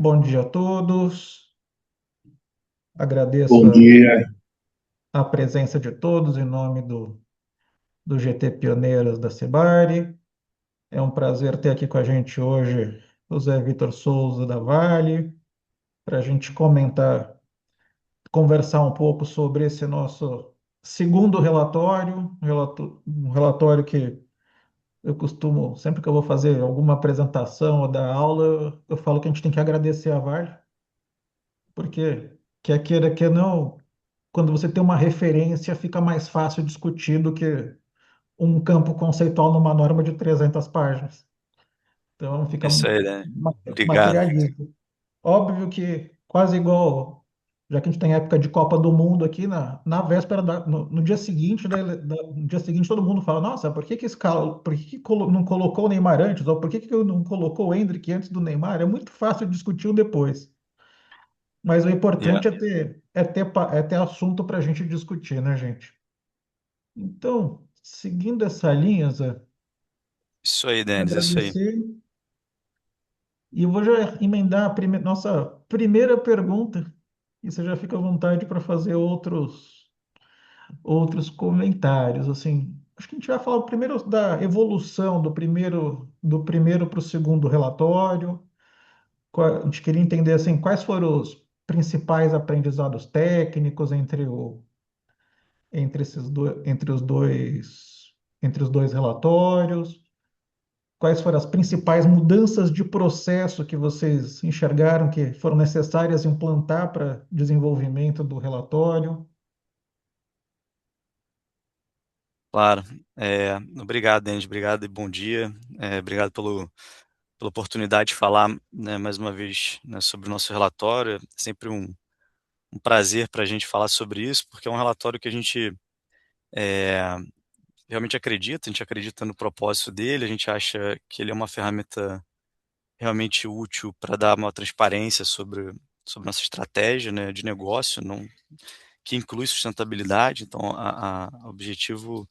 Bom dia a todos. Agradeço Bom dia. a presença de todos em nome do GT Pioneiras da Cebari. É um prazer ter aqui com a gente hoje o Zé Vitor Souza da Vale, para a gente conversar um pouco sobre esse nosso segundo relatório, um relatório que eu costumo, sempre que eu vou fazer alguma apresentação ou dar aula, eu falo que a gente tem que agradecer a Vale, porque quer queira, quer não, quando você tem uma referência, fica mais fácil discutir do que um campo conceitual numa norma de 300 páginas. Então, fica Isso aí, né? Obrigado. materialista. Óbvio que quase igual, já que a gente tem época de Copa do Mundo aqui, na véspera, no dia seguinte, no dia seguinte todo mundo fala, nossa, por que que, por que que não colocou o Neymar antes? Ou por que que não colocou o Endrick antes do Neymar? É muito fácil discutir o depois. Mas o Yeah. importante é ter assunto para a gente discutir, né, gente? Então, seguindo essa linha, Zé, Isso aí, Denis, isso aí. agradecer. E eu vou já emendar nossa primeira pergunta, e você já fica à vontade para fazer outros comentários. Assim, acho que a gente vai falar primeiro da evolução do primeiro para o segundo relatório. A gente queria entender assim, quais foram os principais aprendizados técnicos entre os dois relatórios. Quais foram as principais mudanças de processo que vocês enxergaram que foram necessárias implantar para desenvolvimento do relatório? Claro. Obrigado, Denis. Obrigado e bom dia. Obrigado pela oportunidade de falar, né, mais uma vez, né, sobre o nosso relatório. É sempre um prazer para a gente falar sobre isso, porque é um relatório que a gente é, realmente acredita, a gente acredita no propósito dele, a gente acha que ele é uma ferramenta realmente útil para dar uma transparência sobre nossa estratégia, né, de negócio, não, que inclui sustentabilidade. Então, o objetivo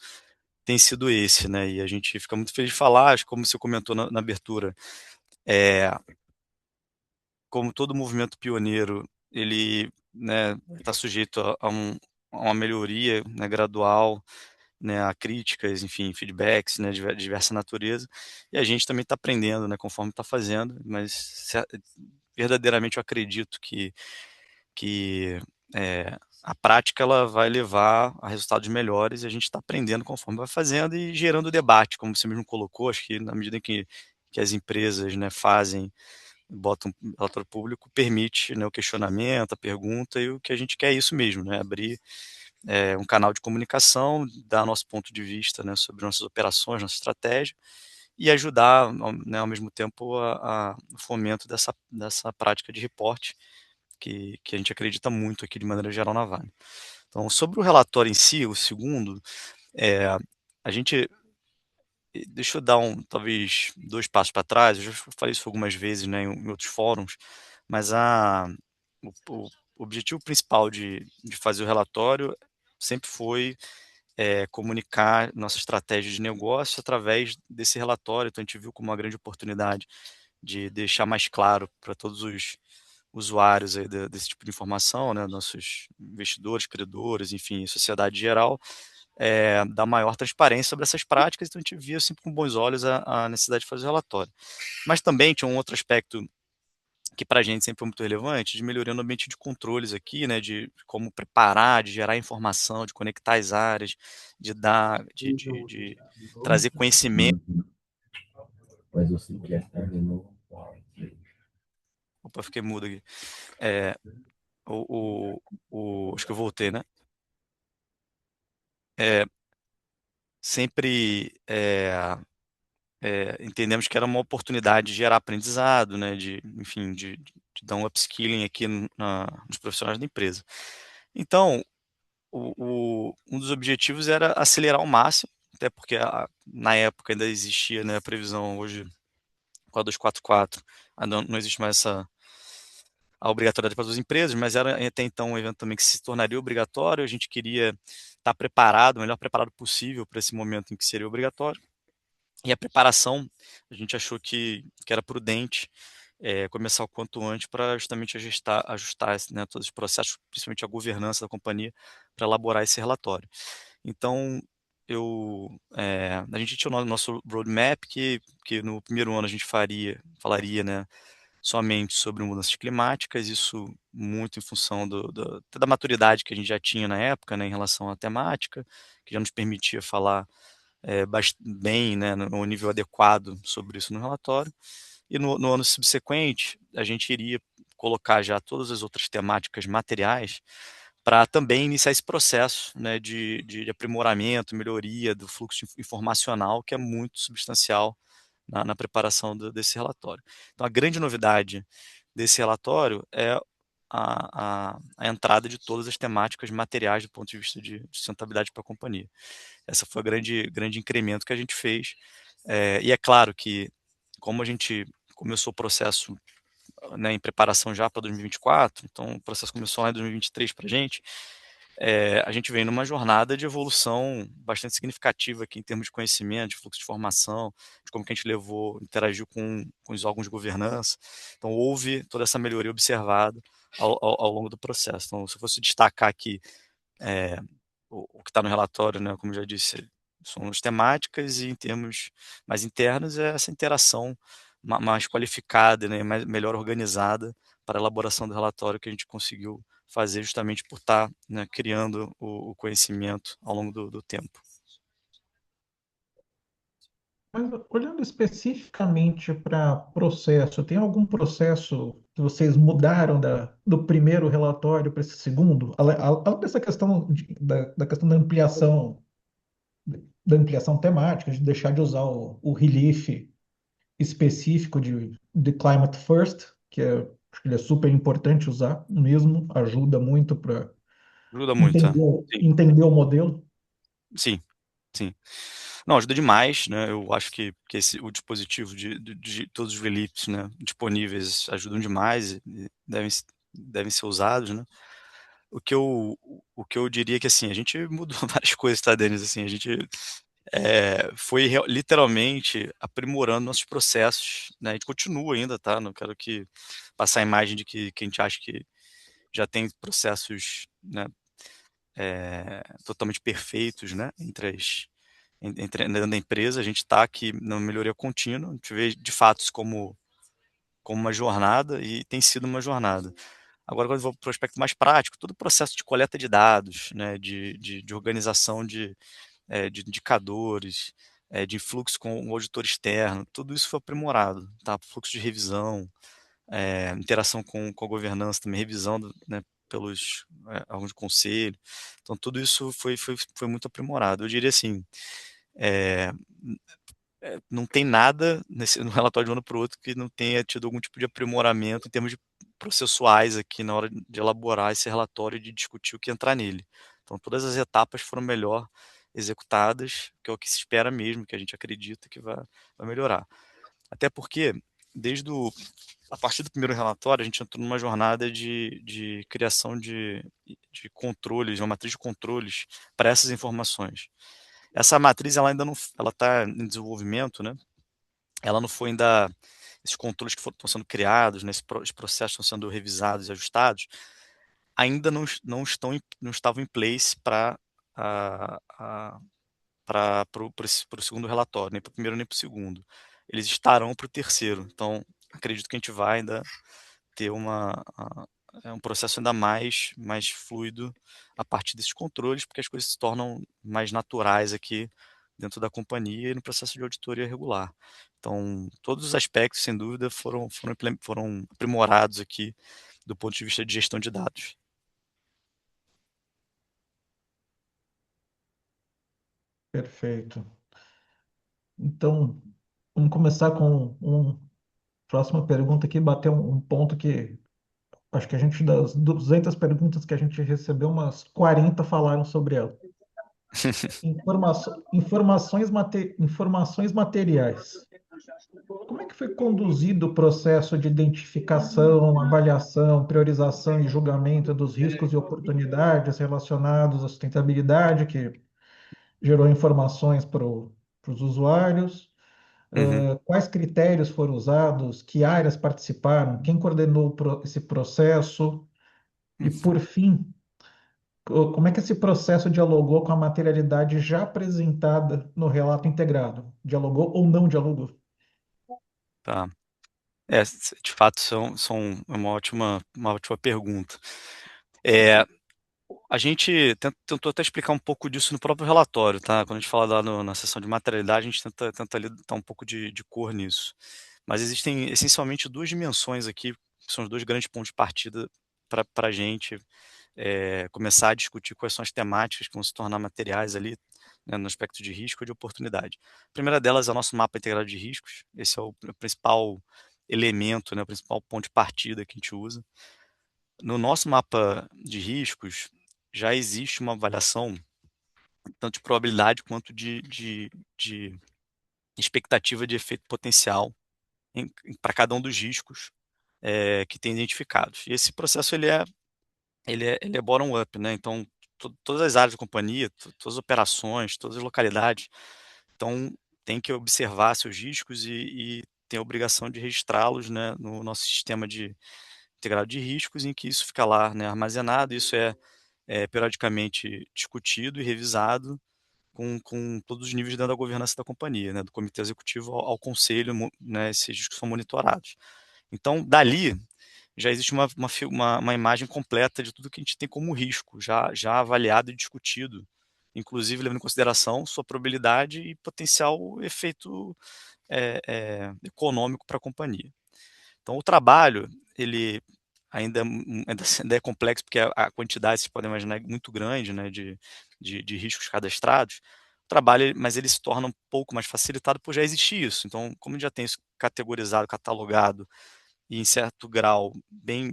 tem sido esse, né? E a gente fica muito feliz de falar, acho que como você comentou na abertura, é, como todo movimento pioneiro, ele, né, está sujeito a uma melhoria, né, gradual, né, a críticas, enfim, feedbacks, né, de diversa natureza. E a gente também está aprendendo, né, conforme está fazendo, mas verdadeiramente eu acredito que a prática ela vai levar a resultados melhores e a gente está aprendendo conforme vai fazendo e gerando debate, como você mesmo colocou. Acho que na medida em que as empresas, né, fazem, botam um relatório público, permite, né, o questionamento, a pergunta, e o que a gente quer é isso mesmo, né, abrir um canal de comunicação, dar nosso ponto de vista, né, sobre nossas operações, nossa estratégia, e ajudar, né, ao mesmo tempo, o fomento dessa prática de reporte que a gente acredita muito aqui de maneira geral na Vale. Então, sobre o relatório em si, o segundo, é, a gente, deixa eu dar talvez dois passos para trás. Eu já falei isso algumas vezes, né, em outros fóruns, mas o objetivo principal de fazer o relatório sempre foi comunicar nossa estratégia de negócio através desse relatório. Então, a gente viu como uma grande oportunidade de deixar mais claro para todos os usuários aí desse tipo de informação, né, nossos investidores, credores, enfim, sociedade em geral, dar maior transparência sobre essas práticas. Então a gente via sempre com bons olhos a necessidade de fazer o relatório. Mas também tinha um outro aspecto que para a gente sempre foi muito relevante, de melhoria no ambiente de controles aqui, né, de como preparar, de gerar informação, de conectar as áreas, de dar, de trazer conhecimento. Mas você quer estar de novo? Opa, fiquei mudo aqui. É, acho que eu voltei, né? É, sempre entendemos que era uma oportunidade de gerar aprendizado, né, enfim, de dar um upskilling aqui nos profissionais da empresa. Então, um dos objetivos era acelerar ao máximo, até porque na época ainda existia, né, a previsão, hoje com a 244 ainda não existe mais a obrigatoriedade para as empresas, mas era até então um evento também que se tornaria obrigatório. A gente queria estar preparado, o melhor preparado possível para esse momento em que seria obrigatório. E a preparação, a gente achou que era prudente começar o quanto antes para justamente ajustar né, todos os processos, principalmente a governança da companhia, para elaborar esse relatório. Então, a gente tinha o nosso roadmap que no primeiro ano a gente falaria, né, somente sobre mudanças climáticas, isso muito em função até da maturidade que a gente já tinha na época, né, em relação à temática, que já nos permitia falar bem, né, no nível adequado sobre isso no relatório. E no ano subsequente, a gente iria colocar já todas as outras temáticas materiais para também iniciar esse processo, né, de aprimoramento, melhoria do fluxo informacional, que é muito substancial na preparação desse relatório. Então, a grande novidade desse relatório é a entrada de todas as temáticas materiais do ponto de vista de sustentabilidade para a companhia. Essa foi o grande incremento que a gente fez. E é claro que, como a gente começou o processo, né, em preparação já para 2024, então o processo começou lá em 2023 para a gente vem numa jornada de evolução bastante significativa aqui em termos de conhecimento, de fluxo de informação, de como que a gente interagiu com os órgãos de governança. Então, houve toda essa melhoria observada ao longo do processo. Então, se eu fosse destacar aqui é, o que está no relatório, né, como já disse, são as temáticas e em termos mais internos é essa interação mais qualificada, né, melhor organizada para a elaboração do relatório que a gente conseguiu fazer justamente por estar, né, criando o conhecimento ao longo do tempo. Mas olhando especificamente para processo, tem algum processo que vocês mudaram do primeiro relatório para esse segundo? Além dessa questão da questão da ampliação temática, de deixar de usar o relief específico de Climate First, acho que ele é super importante usar mesmo, ajuda muito para Ajuda muito, tá? Sim, entender o modelo. sim, sim. Não, ajuda demais, né? Eu acho que o dispositivo de todos os reliefs, né, disponíveis ajudam demais e devem ser usados, né? O que eu diria que, assim, a gente mudou várias coisas, tá, Denis? Assim, a gente foi literalmente aprimorando nossos processos, né? A gente continua ainda, tá? Não quero passar a imagem de que a gente acha que já tem processos, né, totalmente perfeitos, né, dentro da empresa. A gente está aqui na melhoria contínua, a gente vê de fato isso como uma jornada e tem sido uma jornada. Agora, quando eu vou para o aspecto mais prático, todo o processo de coleta de dados, né, de organização de indicadores, de fluxo com o auditor externo, tudo isso foi aprimorado, tá? Fluxo de revisão, interação com a governança também, revisão né, pelos órgãos de conselho. Então, tudo isso foi muito aprimorado. Eu diria assim, é, não tem nada no relatório de um ano para o outro que não tenha tido algum tipo de aprimoramento em termos de processuais aqui na hora de elaborar esse relatório e de discutir o que entrar nele. Então, todas as etapas foram melhor executadas, que é o que se espera mesmo, que a gente acredita que vai melhorar. Até porque, desde a partir do primeiro relatório, a gente entrou numa jornada de criação de controles, uma matriz de controles para essas informações. Essa matriz ela ainda não, ela está em desenvolvimento, né? Ela não foi ainda esses controles que estão sendo criados, né, esses processos estão sendo revisados e ajustados, ainda não estavam em place para o segundo relatório, nem para o primeiro nem para o segundo. Eles estarão para o terceiro. Então, acredito que a gente vai ainda ter um processo ainda mais fluido a partir desses controles, porque as coisas se tornam mais naturais aqui dentro da companhia e no processo de auditoria regular. Então, todos os aspectos, sem dúvida, foram aprimorados aqui do ponto de vista de gestão de dados. Perfeito. Então, vamos começar com uma próxima pergunta aqui, bater um ponto que acho que a gente, das 200 perguntas que a gente recebeu, umas 40 falaram sobre ela. Informações materiais. Como é que foi conduzido o processo de identificação, avaliação, priorização e julgamento dos riscos e oportunidades relacionados à sustentabilidade, que gerou informações para os usuários? Uhum. Quais critérios foram usados, que áreas participaram, quem coordenou esse processo e, Uhum. por fim, como é que esse processo dialogou com a materialidade já apresentada no relato integrado? Dialogou ou não dialogou? Tá. De fato, uma ótima pergunta. É, a gente tentou até explicar um pouco disso no próprio relatório, tá? Quando a gente fala lá na seção de materialidade, a gente tenta ali dar um pouco de cor nisso. Mas existem essencialmente duas dimensões aqui, que são os dois grandes pontos de partida para a gente começar a discutir quais são as temáticas que vão se tornar materiais ali, né, no aspecto de risco ou de oportunidade. A primeira delas é o nosso mapa integrado de riscos. Esse é o principal elemento, né, o principal ponto de partida que a gente usa. No nosso mapa de riscos, já existe uma avaliação tanto de probabilidade quanto de expectativa de efeito potencial para cada um dos riscos que tem identificados. E esse processo ele é bottom-up, né? Então, todas as áreas da companhia, todas as operações, todas as localidades, então tem que observar seus riscos e tem a obrigação de registrá-los, né, no nosso sistema de integrado de riscos, em que isso fica lá, né, armazenado. Isso é periodicamente discutido e revisado com todos os níveis dentro da governança da companhia, né, do comitê executivo ao conselho, né, esses riscos são monitorados. Então, dali, já existe uma imagem completa de tudo que a gente tem como risco, já avaliado e discutido, inclusive levando em consideração sua probabilidade e potencial efeito econômico para a companhia. Então, o trabalho, ele ainda é complexo, porque a quantidade, vocês podem imaginar, é muito grande, né, de riscos cadastrados. O trabalho, mas ele se torna um pouco mais facilitado por já existir isso. Então, como já tem isso categorizado, catalogado, e em certo grau bem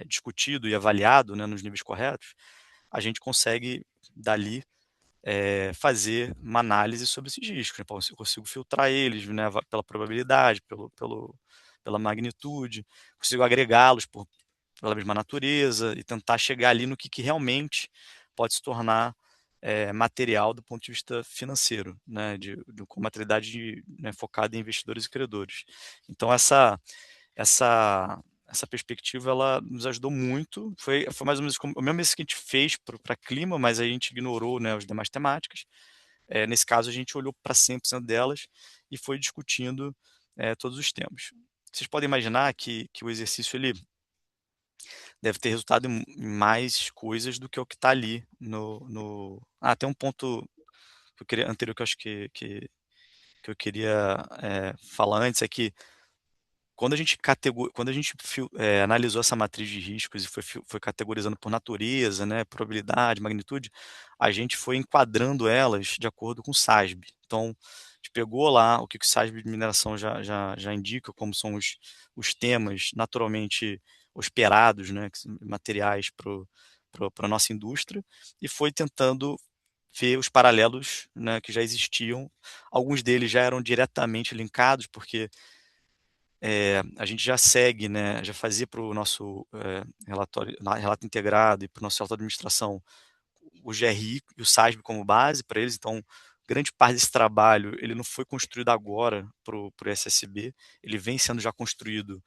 discutido e avaliado, né, nos níveis corretos, a gente consegue dali fazer uma análise sobre esses riscos, né? Eu consigo filtrar eles, né, pela probabilidade, pela magnitude, consigo agregá-los pela mesma natureza e tentar chegar ali no que realmente pode se tornar material do ponto de vista financeiro, né, com materialidade, né, focada em investidores e credores. Então essa essa perspectiva ela nos ajudou muito. Foi mais ou menos como o mesmo que a gente fez para clima, mas a gente ignorou, né, as demais temáticas. Nesse caso, a gente olhou para 100% delas e foi discutindo todos os temas. Vocês podem imaginar que o exercício ele deve ter resultado em mais coisas do que o que está ali tem um ponto que eu queria, anterior, que eu acho que eu queria falar antes, é que quando a gente analisou essa matriz de riscos e foi categorizando por natureza, né, probabilidade, magnitude, a gente foi enquadrando elas de acordo com o SASB. Então, a gente pegou lá o que o SASB de mineração já indica, como são os temas naturalmente esperados, né, que são materiais para a nossa indústria, e foi tentando ver os paralelos, né, que já existiam. Alguns deles já eram diretamente linkados, porque a gente já segue, né, já fazia para o nosso relato integrado e para o nosso relato de administração o GRI e o SASB como base para eles. Então, grande parte desse trabalho ele não foi construído agora para o SSB, ele vem sendo já construído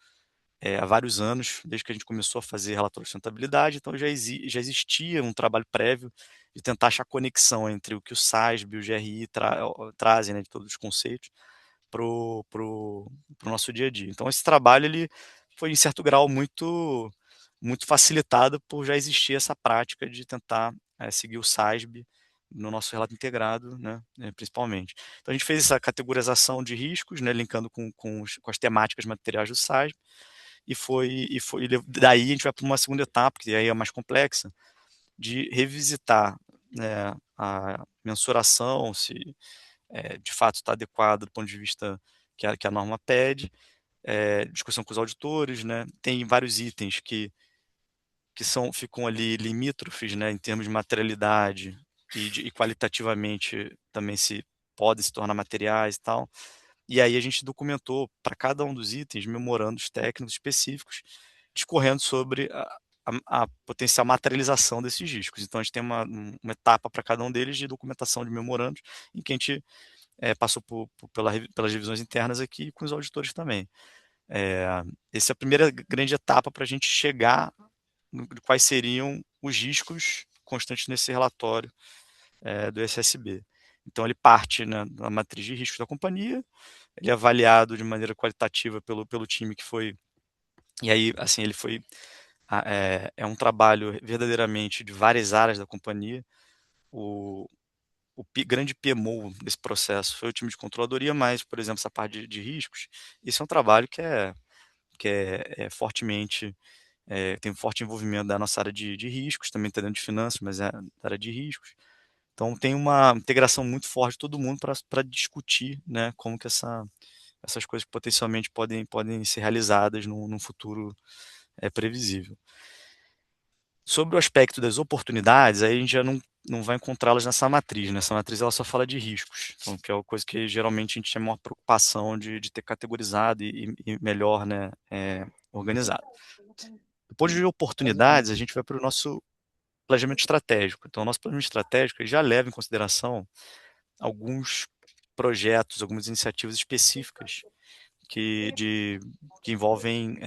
há vários anos, desde que a gente começou a fazer relatório de sustentabilidade. Então, já existia um trabalho prévio de tentar achar conexão entre o que o SASB e o GRI trazem, né, de todos os conceitos, pro nosso dia a dia. Então esse trabalho ele foi em certo grau muito facilitado por já existir essa prática de tentar seguir o SASB no nosso relato integrado, né, principalmente. Então a gente fez essa categorização de riscos, né, linkando com as temáticas materiais do SASB, daí a gente vai para uma segunda etapa, que aí é mais complexa, de revisitar, né, a mensuração, se de fato está adequado do ponto de vista que a norma pede, discussão com os auditores, né? Tem vários itens que ficam ali limítrofes, né, em termos de materialidade e qualitativamente também se podem se tornar materiais e tal. E aí a gente documentou para cada um dos itens memorandos técnicos específicos, discorrendo sobre a potencial materialização desses riscos. Então a gente tem uma etapa para cada um deles de documentação de memorandos, em que a gente passou pelas revisões internas aqui com os auditores também. É, essa é a primeira grande etapa para a gente chegar de quais seriam os riscos constantes nesse relatório do SSB. Então, ele parte na matriz de riscos da companhia, ele é avaliado de maneira qualitativa pelo time que foi. E aí, assim, ele foi. É um trabalho verdadeiramente de várias áreas da companhia. O, o grande PMO desse processo foi o time de controladoria, mas, por exemplo, essa parte de riscos, isso é um trabalho que é fortemente tem um forte envolvimento da nossa área de riscos, também está dentro de finanças, mas é da área de riscos. Então tem uma integração muito forte de todo mundo para discutir, né, como que essas coisas potencialmente podem ser realizadas num futuro previsível. Sobre o aspecto das oportunidades, aí a gente já não vai encontrá-las nessa matriz. Nessa matriz ela só fala de riscos, então, que é uma coisa que geralmente a gente tem maior preocupação de ter categorizado e melhor, né, organizado. Do ponto de vista de oportunidades, a gente vai para o nosso planejamento estratégico. Então, o nosso planejamento estratégico ele já leva em consideração alguns projetos, algumas iniciativas específicas que envolvem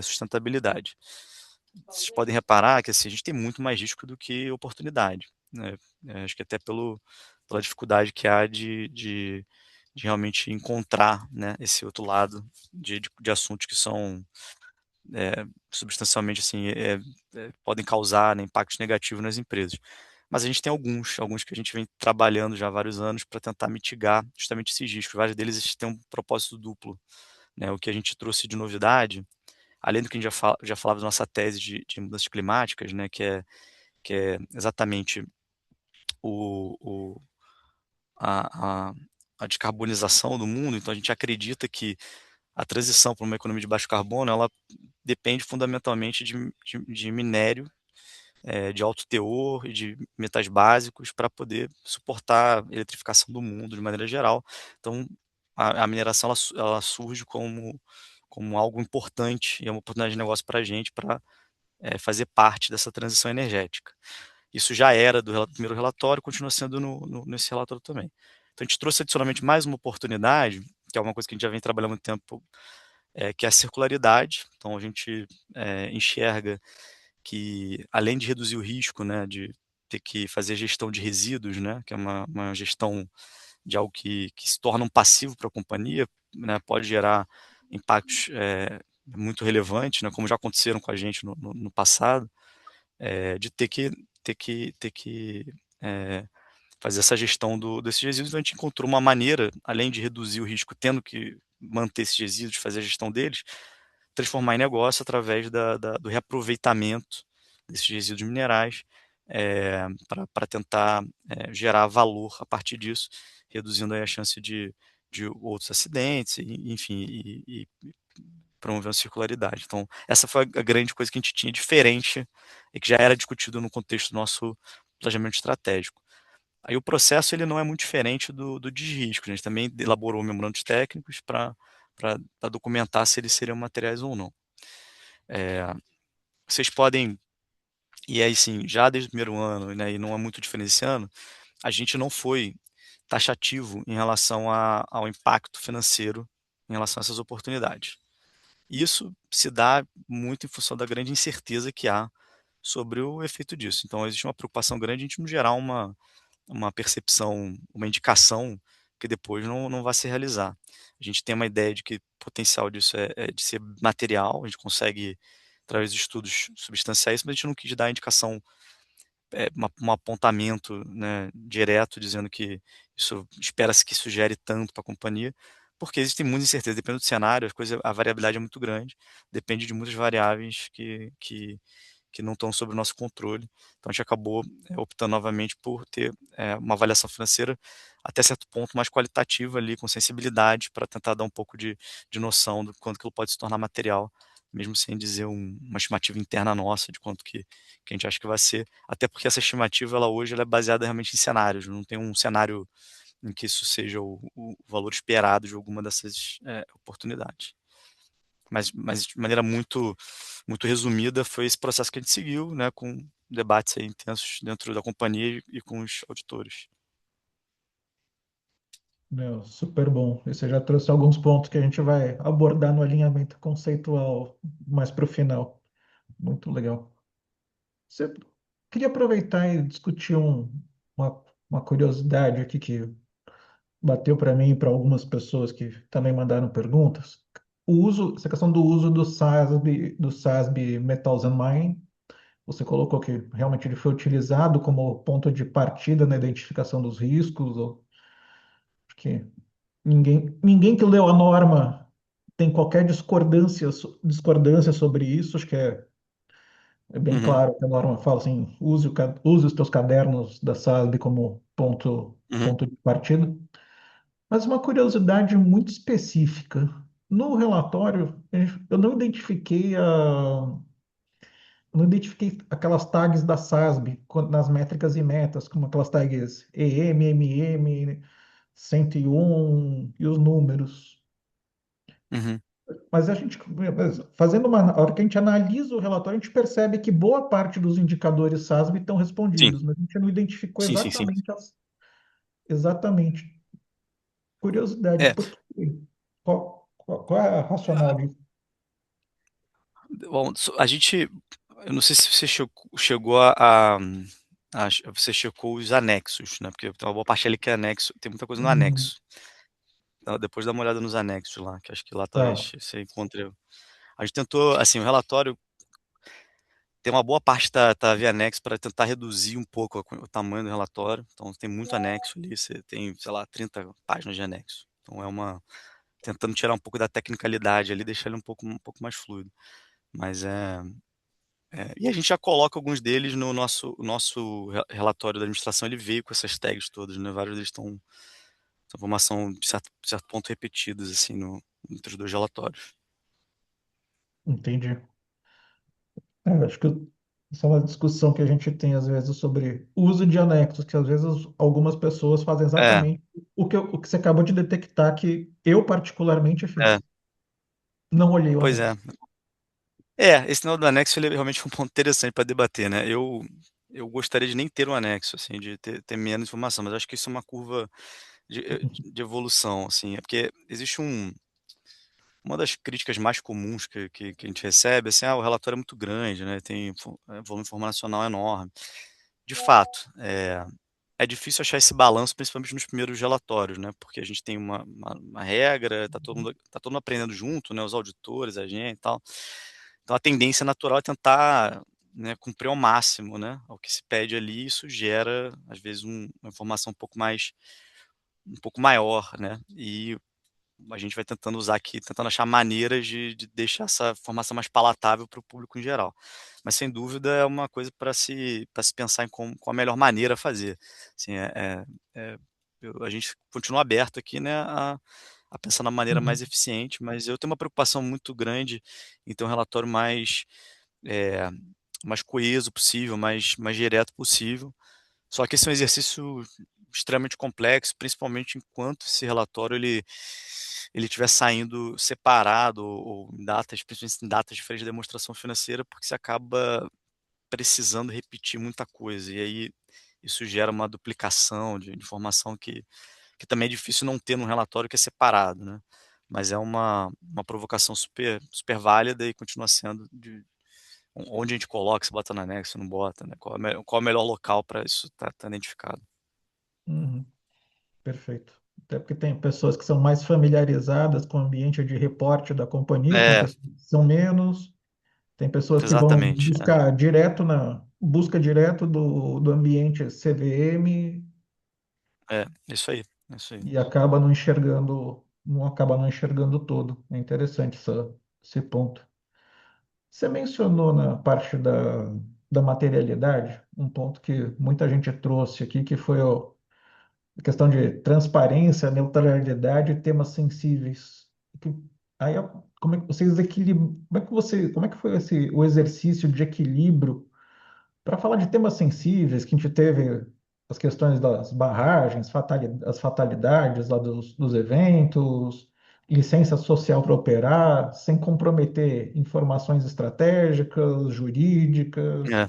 sustentabilidade. Vocês podem reparar que assim, a gente tem muito mais risco do que oportunidade, né? Acho que até pela dificuldade que há de realmente encontrar, né, esse outro lado de assuntos que são substancialmente assim, podem causar, né, impactos negativos nas empresas. Mas a gente tem alguns que a gente vem trabalhando já há vários anos para tentar mitigar justamente esses riscos. Vários deles têm um propósito duplo, né? O que a gente trouxe de novidade, além do que a gente já falava da nossa tese de mudanças climáticas, né? Que é exatamente o, o, a, a, a descarbonização do mundo. Então a gente acredita que a transição para uma economia de baixo carbono, ela depende fundamentalmente de minério de alto teor e de metais básicos para poder suportar a eletrificação do mundo de maneira geral. Então, a mineração ela surge como algo importante e é uma oportunidade de negócio para a gente para fazer parte dessa transição energética. Isso já era do primeiro relatório, continua sendo nesse relatório também. Então, a gente trouxe adicionalmente mais uma oportunidade, que é uma coisa que a gente já vem trabalhando há muito tempo, que é a circularidade. Então, a gente enxerga que, além de reduzir o risco, né, de ter que fazer gestão de resíduos, né, que é uma gestão de algo que se torna um passivo para a companhia, né, pode gerar impactos muito relevantes, né, como já aconteceram com a gente no passado, de ter que fazer essa gestão desses resíduos. Então, a gente encontrou uma maneira, além de reduzir o risco, tendo que manter esses resíduos, fazer a gestão deles, transformar em negócio através do reaproveitamento desses resíduos minerais para tentar gerar valor a partir disso, reduzindo aí a chance de outros acidentes, enfim, e promovendo circularidade. Então, essa foi a grande coisa que a gente tinha diferente e que já era discutido no contexto do nosso planejamento estratégico. Aí o processo ele não é muito diferente do de risco. A gente também elaborou memorandos técnicos para documentar se eles seriam materiais ou não. Vocês podem, e aí sim, já desde o primeiro ano, né, e não é muito diferente esse ano, a gente não foi taxativo em relação ao impacto financeiro em relação a essas oportunidades. Isso se dá muito em função da grande incerteza que há sobre o efeito disso. Então, existe uma preocupação grande em a gente não gerar uma percepção, uma indicação que depois não vai se realizar. A gente tem uma ideia de que o potencial disso é de ser material, a gente consegue, através de estudos, substanciar isso, mas a gente não quis dar indicação, um apontamento, né, direto, dizendo que isso espera-se que isso gere tanto para a companhia, porque existem muitas incertezas, depende do cenário, a variabilidade é muito grande, depende de muitas variáveis que não estão sob o nosso controle. Então a gente acabou optando novamente por ter uma avaliação financeira até certo ponto mais qualitativa ali, com sensibilidade, para tentar dar um pouco de noção do quanto aquilo pode se tornar material, mesmo sem dizer uma estimativa interna nossa de quanto que a gente acha que vai ser. Até porque essa estimativa ela hoje ela é baseada realmente em cenários, não tem um cenário em que isso seja o valor esperado de alguma dessas oportunidades. Mas de maneira muito resumida, foi esse processo que a gente seguiu, né, com debates aí intensos dentro da companhia e com os auditores. Meu, super bom. E você já trouxe alguns pontos que a gente vai abordar no alinhamento conceitual mais para o final. Muito legal. Você queria aproveitar e discutir uma curiosidade aqui que bateu para mim e para algumas pessoas que também mandaram perguntas. Essa questão do uso do SASB Metals and Mining, você colocou que realmente ele foi utilizado como ponto de partida na identificação dos riscos, ou que ninguém que leu a norma tem qualquer discordância sobre isso. Acho que é bem Uhum, claro que a norma fala assim, use os teus cadernos da SASB como uhum, ponto de partida. Mas uma curiosidade muito específica. No relatório, eu não identifiquei aquelas tags da SASB nas métricas e metas, como aquelas tags EM, MM, 101 e os números. uhum. Mas fazendo a hora que a gente analisa o relatório, a gente percebe que boa parte dos indicadores SASB estão Sim, respondidos, mas a gente não identificou sim, sim, sim. exatamente. Curiosidade, É, por quê? Qual é a racional disso? bom, eu não sei se você chegou você checou os anexos, né? Porque tem uma boa parte ali que é anexo, tem muita coisa no Hum, anexo. Então, depois dá uma olhada nos anexos lá, que acho que lá tá, talvez você encontre. A gente tentou, assim, o relatório tem uma boa parte tá via anexo para tentar reduzir um pouco o tamanho do relatório. Então, tem muito anexo ali, você tem, sei lá, 30 páginas de anexo. Então, tentando tirar um pouco da tecnicalidade ali, deixar ele um pouco mais fluido. Mas e a gente já coloca alguns deles no nosso relatório da administração, ele veio com essas tags todas, né? Vários deles estão, essa informação de certo ponto repetidas, assim, entre os dois relatórios. entendi. Acho que essa é uma discussão que a gente tem às vezes sobre o uso de anexos, que às vezes algumas pessoas fazem É, exatamente o que você acabou de detectar, que eu particularmente é, fiz. Não olhei o pois é. anexo. Esse negócio do anexo ele é realmente um ponto interessante para debater, né? Eu gostaria de nem ter um anexo, assim, de ter menos informação, mas acho que isso é uma curva de evolução, assim, é porque existe uma das críticas mais comuns que a gente recebe, assim, o relatório é muito grande, né? Tem volume informacional enorme. De fato, é difícil achar esse balanço, principalmente nos primeiros relatórios, né? Porque a gente tem uma regra, tá todo mundo aprendendo junto, né? Os auditores, a gente e tal. Então a tendência natural é tentar, né, cumprir ao máximo, né? O que se pede ali, isso gera, às vezes, uma informação um pouco maior, né? E a gente vai tentando usar aqui, tentando achar maneiras de deixar essa formação mais palatável para o público em geral. Mas sem dúvida é uma coisa para se pensar em qual a melhor maneira a fazer. Assim, a gente continua aberto aqui, né, a pensar na maneira mais Uhum, eficiente, mas eu tenho uma preocupação muito grande em ter um relatório eh, mais coeso possível, mais direto possível. Só que esse é um exercício extremamente complexo, principalmente enquanto esse relatório ele estiver saindo separado ou em datas, principalmente em datas diferentes da demonstração financeira, porque você acaba precisando repetir muita coisa. E aí isso gera uma duplicação de informação que também é difícil não ter num relatório que é separado, né? Mas é uma provocação super, super válida e continua sendo onde a gente coloca, se bota no anexo, não bota, né? Qual é o melhor local para isso estar tá identificado. uhum, perfeito. Até porque tem pessoas que são mais familiarizadas com o ambiente de reporte da companhia, tem É, pessoas que são menos, tem pessoas que vão exatamente. busca direto do ambiente CVM Isso aí, isso aí. e acaba não enxergando todo. É interessante esse ponto. Você mencionou na parte da materialidade, um ponto que muita gente trouxe aqui, que foi a questão de transparência, neutralidade e temas sensíveis. Que- Aí, como é que vocês equilibram, como é que foi o exercício de equilíbrio para falar de temas sensíveis, que a gente teve as questões das barragens, as fatalidades lá dos eventos, licença social para operar, sem comprometer informações estratégicas, jurídicas É,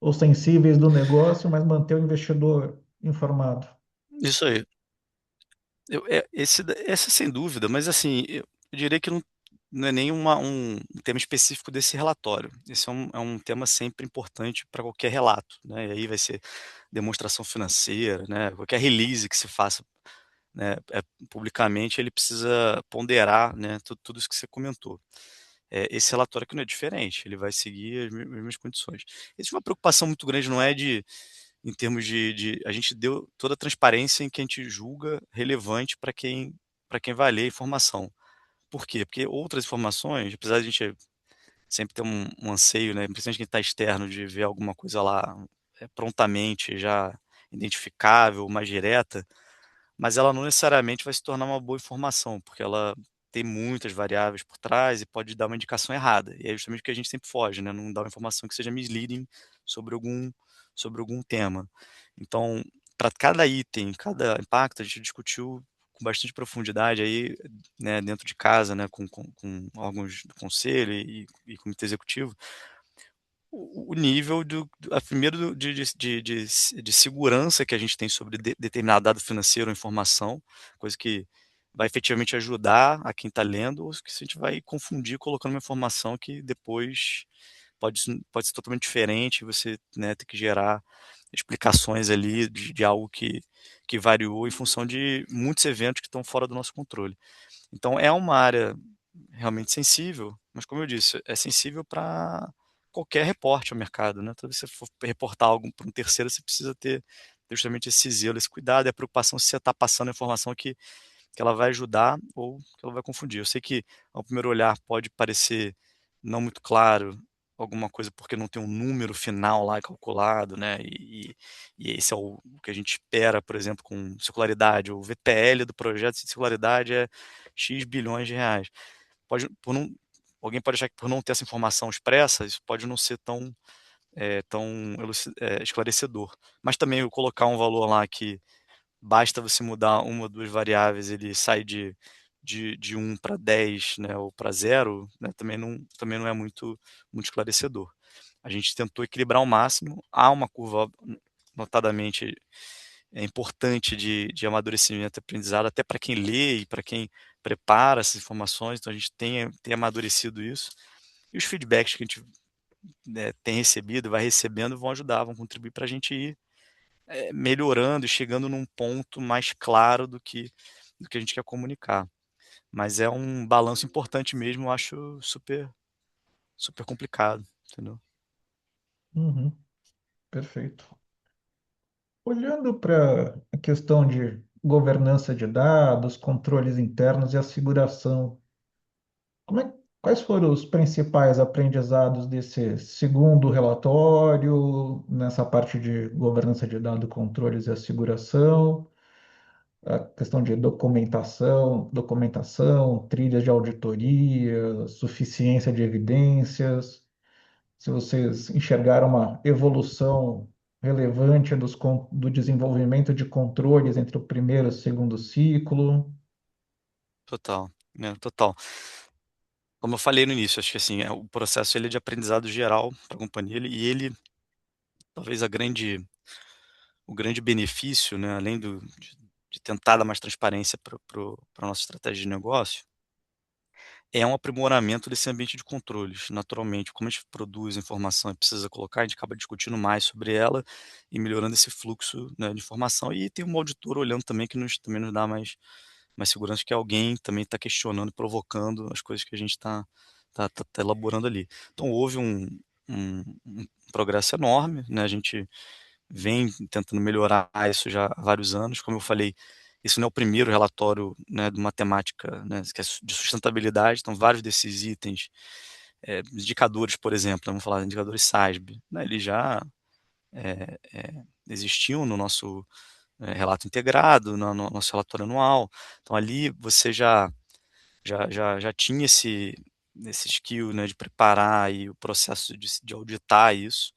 ou sensíveis do negócio, mas manter o investidor informado. isso aí. Essa sem dúvida, mas assim, eu diria que não é nem um tema específico desse relatório. Esse é um tema sempre importante para qualquer relato, né? E aí vai ser demonstração financeira, né? Qualquer release que se faça, né, publicamente, ele precisa ponderar, né, tudo isso que você comentou. Esse relatório aqui não é diferente, ele vai seguir as mesmas condições. Existe uma preocupação muito grande, não é em termos a gente deu toda a transparência em que a gente julga relevante para quem vai ler a informação. Por quê? Porque outras informações, apesar de a gente sempre ter um anseio, né, principalmente quem está externo, de ver alguma coisa lá prontamente já identificável, mais direta, mas ela não necessariamente vai se tornar uma boa informação, porque ela tem muitas variáveis por trás e pode dar uma indicação errada. E é justamente o que a gente sempre foge, né? Não dar uma informação que seja misleading sobre algum, sobre algum tema. Então, para cada item, cada impacto, a gente discutiu com bastante profundidade aí, né, dentro de casa, né, com órgãos do conselho e comitê executivo, o nível primeiro de segurança que a gente tem sobre determinado dado financeiro ou informação, coisa que vai efetivamente ajudar a quem está lendo, ou que se a gente vai confundir colocando uma informação que depois pode ser totalmente diferente, você, né, ter que gerar explicações ali de algo que variou em função de muitos eventos que estão fora do nosso controle. Então é uma área realmente sensível, mas como eu disse, é sensível para qualquer reporte ao mercado, né? Toda vez que você for reportar algo para um terceiro, você precisa ter justamente esse zelo, esse cuidado e a preocupação se você está passando a informação que ela vai ajudar ou que ela vai confundir. Eu sei que ao primeiro olhar pode parecer não muito claro alguma coisa porque não tem um número final lá calculado, né? E esse é o que a gente espera, por exemplo, com circularidade. O VPL do projeto de circularidade é X bilhões de reais. Pode, alguém pode achar que por não ter essa informação expressa, isso pode não ser tão esclarecedor. Mas também eu colocar um valor lá que basta você mudar uma ou duas variáveis, ele sai de 1 para 10, né, ou para zero, né, também não é muito esclarecedor. A gente tentou equilibrar ao máximo. Há uma curva, notadamente, importante de amadurecimento e aprendizado, até para quem lê e para quem prepara essas informações. Então, a gente tem amadurecido isso. E os feedbacks que a gente, né, tem recebido, vai recebendo, vão ajudar, vão contribuir para a gente ir melhorando e chegando num ponto mais claro do que a gente quer comunicar. Mas é um balanço importante mesmo, eu acho super, super complicado, entendeu? Uhum, perfeito. Olhando para a questão de governança de dados, controles internos e asseguração, quais foram os principais aprendizados desse segundo relatório, nessa parte de governança de dados, controles e asseguração? A questão de documentação, trilhas de auditoria, suficiência de evidências, se vocês enxergaram uma evolução relevante do desenvolvimento de controles entre o primeiro e o segundo ciclo. Total, né, total. Como eu falei no início, acho que assim, o processo ele é de aprendizado geral para a companhia e ele, talvez o grande benefício, né, além de tentar dar mais transparência para a nossa estratégia de negócio, é um aprimoramento desse ambiente de controles. Naturalmente, como a gente produz informação e precisa colocar, a gente acaba discutindo mais sobre ela e melhorando esse fluxo, né, de informação. E tem um auditor olhando também que também nos dá mais segurança que alguém também está questionando, provocando as coisas que a gente está elaborando ali. Então houve um progresso enorme, né? A gente vem tentando melhorar isso já há vários anos. Como eu falei, isso não é o primeiro relatório, né, de matemática, né, que é de sustentabilidade, então vários desses itens, indicadores, por exemplo, né, vamos falar de indicadores SASB, né, eles já existiam no nosso relato integrado, no nosso relatório anual. Então ali você já tinha esse skill, né, de preparar e o processo de auditar isso.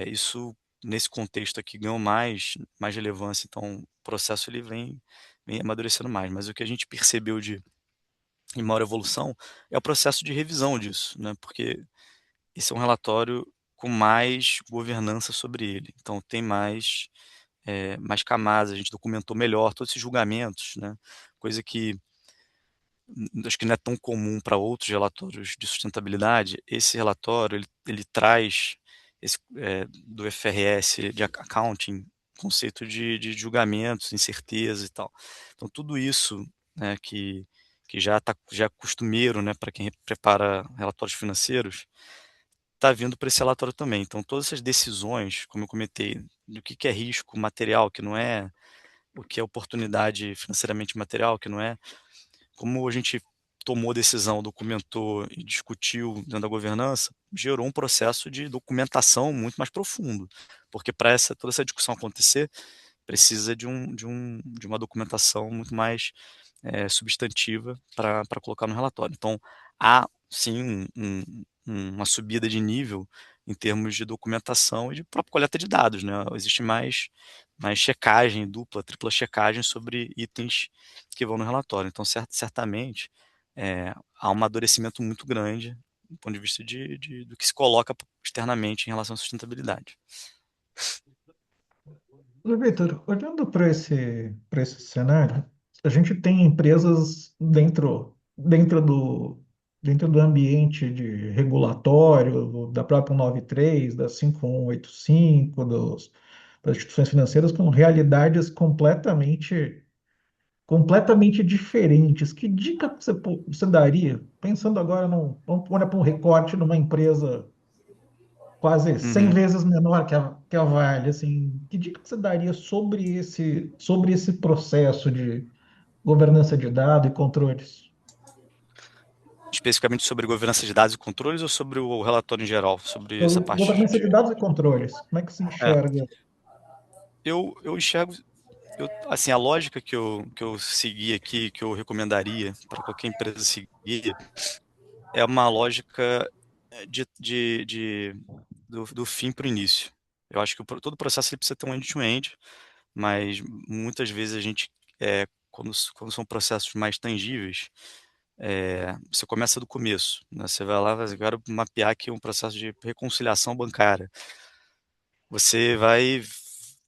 Isso, nesse contexto aqui, ganhou mais relevância, então o processo ele vem amadurecendo mais. Mas o que a gente percebeu em maior evolução é o processo de revisão disso, né? Porque esse é um relatório com mais governança sobre ele. Então tem mais mais camadas, a gente documentou melhor todos esses julgamentos, né? Coisa que acho que não é tão comum para outros relatórios de sustentabilidade. Esse relatório ele traz do FRS de accounting conceito de julgamentos, incerteza e tal. Então tudo isso, né, que já é costumeiro, né, para quem prepara relatórios financeiros, está vindo para esse relatório também. Então todas essas decisões, como eu comentei, do que é risco material, que não é o que é oportunidade financeiramente material, que não é como a gente tomou decisão, documentou e discutiu dentro da governança, gerou um processo de documentação muito mais profundo, porque para toda essa discussão acontecer, precisa de uma documentação muito mais substantiva para colocar no relatório. Então, há sim uma subida de nível em termos de documentação e de própria coleta de dados, né? Existe mais checagem, dupla, tripla checagem sobre itens que vão no relatório. Então, certamente, há um amadurecimento muito grande do ponto de vista do que se coloca externamente em relação à sustentabilidade. Ô, Vitor, olhando para esse cenário, a gente tem empresas dentro do ambiente de regulatório, da própria 193, da 5185, das instituições financeiras, com realidades completamente diferentes. Que dica você daria, pensando agora vamos olhar para um recorte numa empresa quase 100 Uhum. vezes menor que a Vale, assim, que dica que você daria sobre esse processo de governança de dados e controles? Especificamente sobre governança de dados e controles ou sobre o relatório em geral, sobre essa Sobre parte governança de dados e controles, como é que se É, enxerga? eu enxergo, assim, a lógica que eu segui aqui, que eu recomendaria para qualquer empresa seguir, é uma lógica do fim para o início. Eu acho que todo o processo ele precisa ter um end-to-end, mas muitas vezes a gente, quando são processos mais tangíveis, você começa do começo, né? Você vai lá, eu quero mapear aqui um processo de reconciliação bancária. Você vai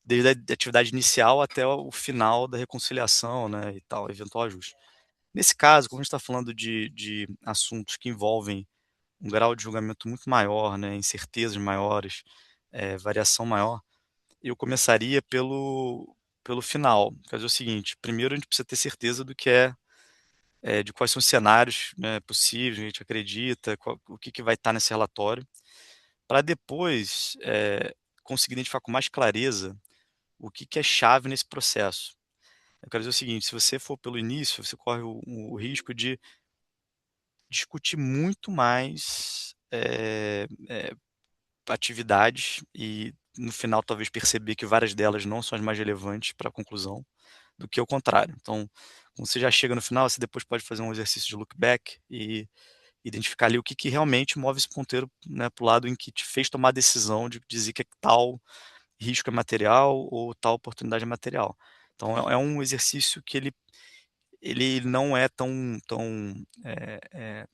desde a atividade inicial até o final da reconciliação, né, e tal, eventual ajuste. Nesse caso, como a gente está falando de assuntos que envolvem um grau de julgamento muito maior, né, incertezas maiores, variação maior, eu começaria pelo final. Quer dizer o seguinte: primeiro a gente precisa ter certeza de quais são os cenários, né, possíveis, a gente acredita, o que vai estar nesse relatório, para depois conseguir identificar com mais clareza o que é chave nesse processo. Eu quero dizer o seguinte: se você for pelo início, você corre o risco de discutir muito mais atividades e no final talvez perceber que várias delas não são as mais relevantes para a conclusão, do que o contrário. Então, quando você já chega no final, você depois pode fazer um exercício de look back e identificar ali o que realmente move esse ponteiro, né, para o lado em que te fez tomar a decisão de dizer que tal risco é material ou tal oportunidade é material. Então é um exercício que ele não é tão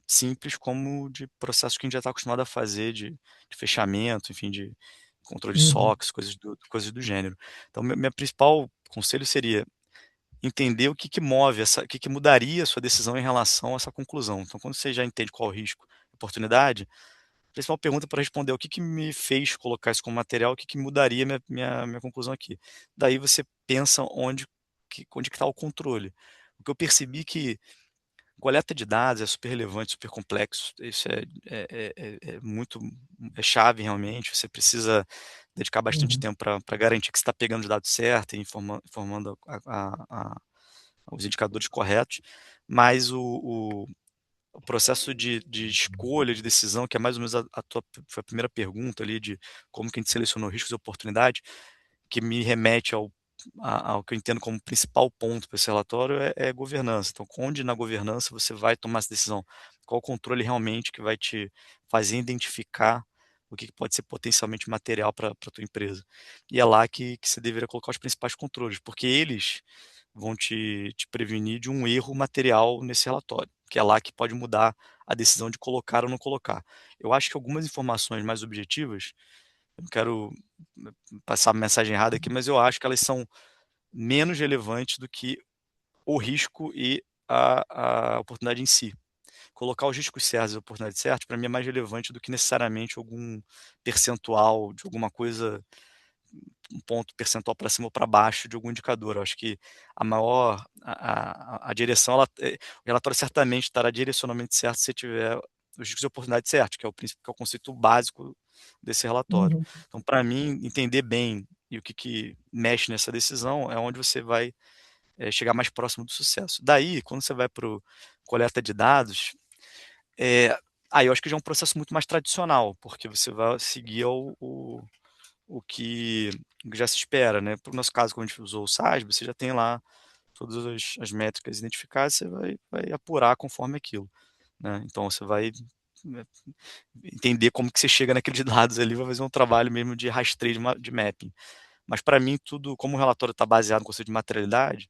simples como de processos que a gente já está acostumado a fazer de fechamento, enfim, de controle de Uhum, SOX, coisas do gênero. Então meu principal conselho seria entender o que move o que mudaria a sua decisão em relação a essa conclusão. Então quando você já entende qual é o risco, oportunidade, a principal pergunta para responder é o que me fez colocar isso como material, o que mudaria minha conclusão aqui. Daí você pensa onde que está o controle. O que eu percebi que coleta de dados é super relevante, super complexo. Isso é muito chave realmente. Você precisa dedicar bastante uhum, tempo para garantir que você está pegando os dados certos e informando os indicadores corretos. Mas o processo de escolha, de decisão, que é mais ou menos foi a primeira pergunta ali de como que a gente selecionou riscos e oportunidades, que me remete ao que eu entendo como principal ponto para esse relatório é governança. Então, onde na governança você vai tomar essa decisão? Qual o controle realmente que vai te fazer identificar o que pode ser potencialmente material para a tua empresa? E é lá que você deveria colocar os principais controles, porque eles vão te prevenir de um erro material nesse relatório, que é lá que pode mudar a decisão de colocar ou não colocar. Eu acho que algumas informações mais objetivas eu não quero passar uma mensagem errada aqui, mas eu acho que elas são menos relevantes do que o risco e a oportunidade em si. Colocar os riscos certos e as oportunidades certas, para mim, é mais relevante do que necessariamente algum percentual de alguma coisa, um ponto percentual para cima ou para baixo de algum indicador. Eu acho que a maior a direção, o relatório certamente estará direcionalmente certo se você tiver os riscos e oportunidades certos, que é o princípio, que é o conceito básico desse relatório. Uhum. Então, para mim, entender bem e o que mexe nessa decisão é onde você vai chegar mais próximo do sucesso. Daí, quando você vai para o coleta de dados, é, aí eu acho que já é um processo muito mais tradicional, porque você vai seguir o que já se espera, né? Para o nosso caso, quando a gente usou o SASB, você já tem lá todas as métricas identificadas, você vai apurar conforme aquilo, né? Então você vai né, entender como que você chega naqueles dados ali, vai fazer um trabalho mesmo de rastreio de mapping. Mas para mim, tudo, como o relatório está baseado no conceito de materialidade,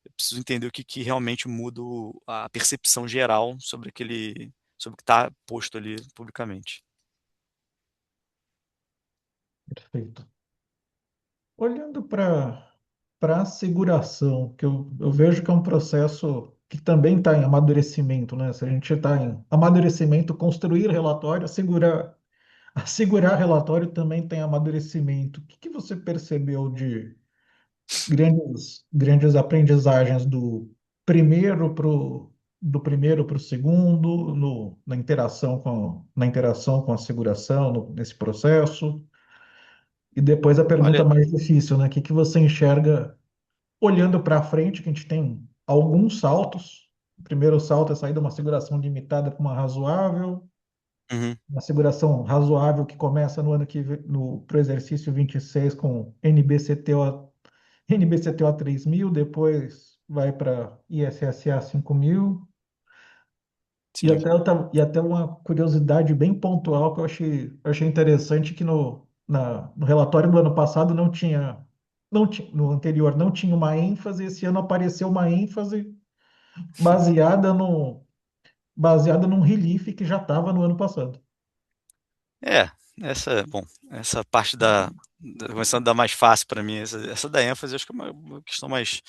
eu preciso entender o que realmente muda a percepção geral sobre o que está posto ali publicamente. Perfeito. Olhando para a seguração, que eu vejo que é um processo que também está em amadurecimento, né? Se a gente está em amadurecimento, construir relatório, assegurar relatório também tem amadurecimento. O que que você percebeu de grandes aprendizagens do primeiro para o segundo, na interação com a seguração, nesse processo? E depois a pergunta Olha, mais difícil, né? O que que você enxerga olhando para frente, que a gente tem alguns saltos. O primeiro salto é sair de uma seguração limitada para uma razoável, uhum, uma seguração razoável que começa no ano que no pro exercício 26 com NBCTO 3000, depois vai para ISSA 5000. sim. E até uma curiosidade bem pontual que eu achei interessante que no relatório do ano passado no anterior não tinha uma ênfase, esse ano apareceu uma ênfase baseada baseada num relief que já estava no ano passado. É, bom, essa parte começando a dar mais fácil para mim, essa da ênfase, acho que é uma questão mais,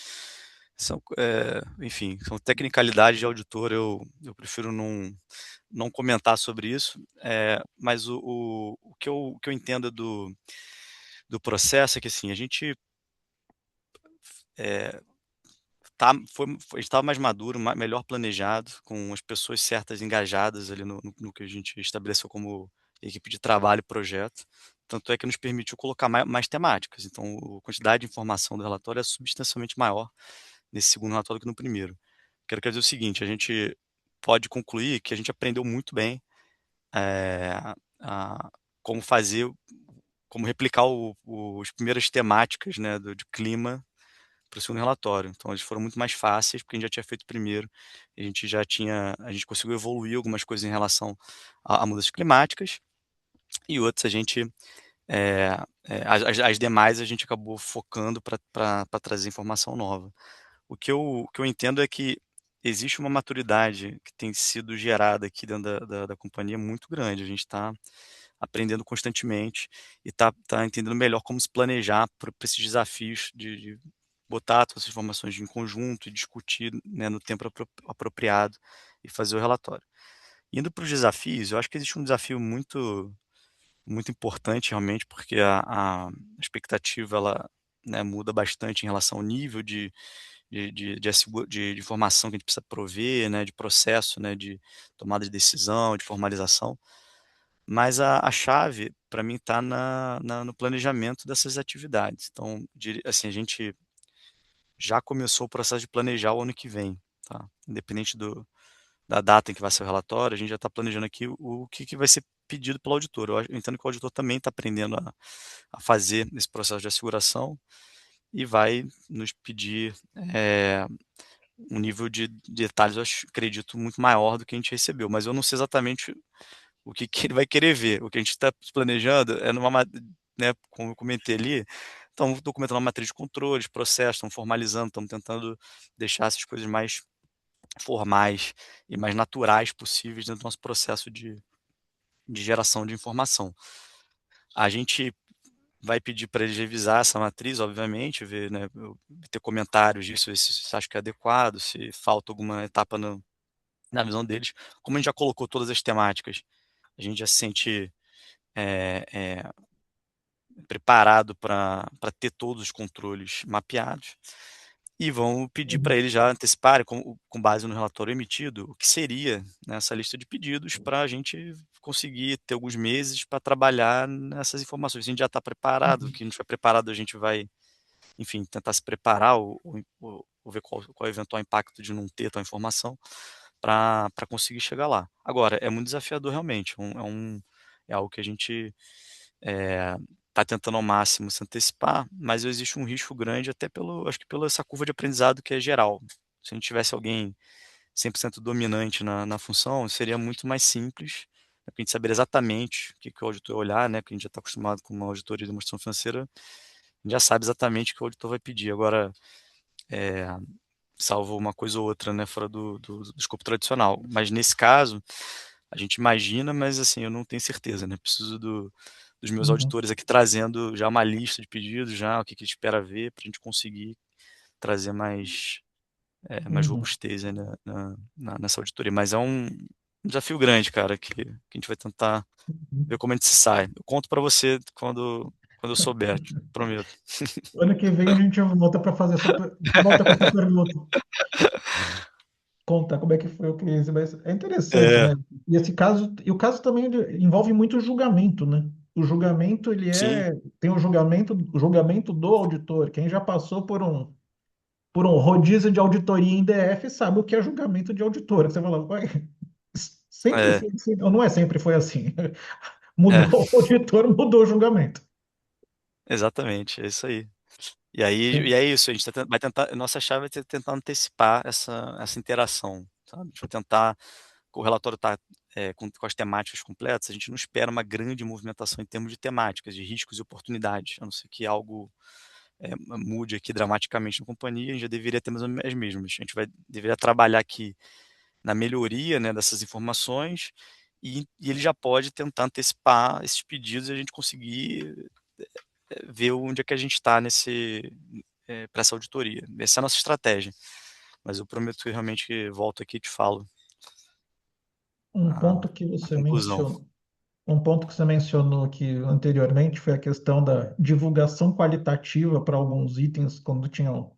enfim, são tecnicalidades de auditor, eu prefiro não comentar sobre isso, mas o que eu entendo do processo é que, assim, a gente é, a gente estava mais maduro, melhor planejado, com as pessoas certas engajadas ali no que a gente estabeleceu como equipe de trabalho e projeto. Tanto é que nos permitiu colocar mais temáticas. Então, a quantidade de informação do relatório é substancialmente maior nesse segundo relatório do que no primeiro. Quero dizer o seguinte: a gente pode concluir que a gente aprendeu muito bem eh, a, como fazer, como replicar as primeiras temáticas, né, de clima para o segundo relatório. Então eles foram muito mais fáceis, porque a gente já tinha feito o primeiro, a gente conseguiu evoluir algumas coisas em relação a mudanças climáticas, e outras a gente, as demais a gente acabou focando para trazer informação nova. O que eu entendo é que existe uma maturidade que tem sido gerada aqui dentro da companhia muito grande. A gente está aprendendo constantemente e tá entendendo melhor como se planejar para esses desafios de botar todas as informações em conjunto e discutir, né, no tempo apropriado e fazer o relatório. Indo para os desafios, eu acho que existe um desafio muito importante realmente, porque a expectativa ela, né, muda bastante em relação ao nível de informação que a gente precisa prover, né, de processo, né, de tomada de decisão, de formalização. Mas a chave para mim está no planejamento dessas atividades. Então, assim, a gente já começou o processo de planejar o ano que vem, tá? Independente da data em que vai ser o relatório, a gente já está planejando aqui o que vai ser pedido pelo auditor. Eu entendo que o auditor também está aprendendo a fazer esse processo de asseguração e vai nos pedir um nível de detalhes, acredito, muito maior do que a gente recebeu. Mas eu não sei exatamente que ele vai querer ver. O que a gente está planejando é né, como eu comentei ali, estamos documentando uma matriz de controles, processos, estamos formalizando, estamos tentando deixar essas coisas mais formais e mais naturais possíveis dentro do nosso processo de geração de informação. A gente vai pedir para eles revisar essa matriz, obviamente, ver, né, ter comentários disso, ver se acha que é adequado, se falta alguma etapa na visão deles. Como a gente já colocou todas as temáticas, a gente já se sente é, é, preparado para ter todos os controles mapeados e vão pedir para Uhum. eles já anteciparem, com base no relatório emitido, o que seria nessa lista de pedidos para a gente conseguir ter alguns meses para trabalhar nessas informações. Se a gente já está preparado, o Uhum. que a gente estiver preparado, a gente vai, enfim, tentar se preparar ou ver qual é o eventual impacto de não ter tal informação para conseguir chegar lá. Agora, é muito desafiador realmente, é algo que a gente está tentando ao máximo se antecipar, mas existe um risco grande até acho que pela essa curva de aprendizado que é geral. Se a gente tivesse alguém 100% dominante na função, seria muito mais simples, né, para a gente saber exatamente o que o auditor olhar, né, que a gente já está acostumado com uma auditoria de demonstração financeira, a gente já sabe exatamente o que o auditor vai pedir. Agora, é, salvo uma coisa ou outra, né, fora do escopo tradicional. Mas nesse caso, a gente imagina, mas assim, eu não tenho certeza, né? Preciso dos meus Uhum. auditores aqui trazendo já uma lista de pedidos, já o que espera ver, para a gente conseguir trazer mais Uhum. robustez, né, nessa auditoria. Mas é um desafio grande, cara, que a gente vai tentar ver Uhum. como a gente se sai. Eu conto para você quando eu souber, prometo. Ano que vem a gente volta para fazer volta com essa pergunta. Contar como é que foi o case, mas é interessante, É, né? E o caso também ele envolve muito julgamento, né? O julgamento, sim, tem o julgamento do auditor. Quem já passou por um rodízio de auditoria em DF sabe o que é julgamento de auditor. Você fala, "Ué, sempre é, foi assim, não é sempre foi assim. é, Mudou o auditor, mudou o julgamento. exatamente, é isso aí. E é isso, a gente vai tentar, nossa chave é tentar antecipar essa interação, sabe? A gente vai tentar, o relatório está com as temáticas completas, a gente não espera uma grande movimentação em termos de temáticas, de riscos e oportunidades, a não ser que algo mude aqui dramaticamente na companhia, a gente já deveria ter mais ou menos as mesmas. A gente deveria trabalhar aqui na melhoria, né, dessas informações e ele já pode tentar antecipar esses pedidos e a gente conseguir ver onde é que a gente está para essa auditoria. Essa é a nossa estratégia. Mas eu prometo que realmente volto aqui e te falo Um a, ponto que a você conclusão. mencionou, um ponto que você mencionou aqui anteriormente foi a questão da divulgação qualitativa para alguns itens quando tinham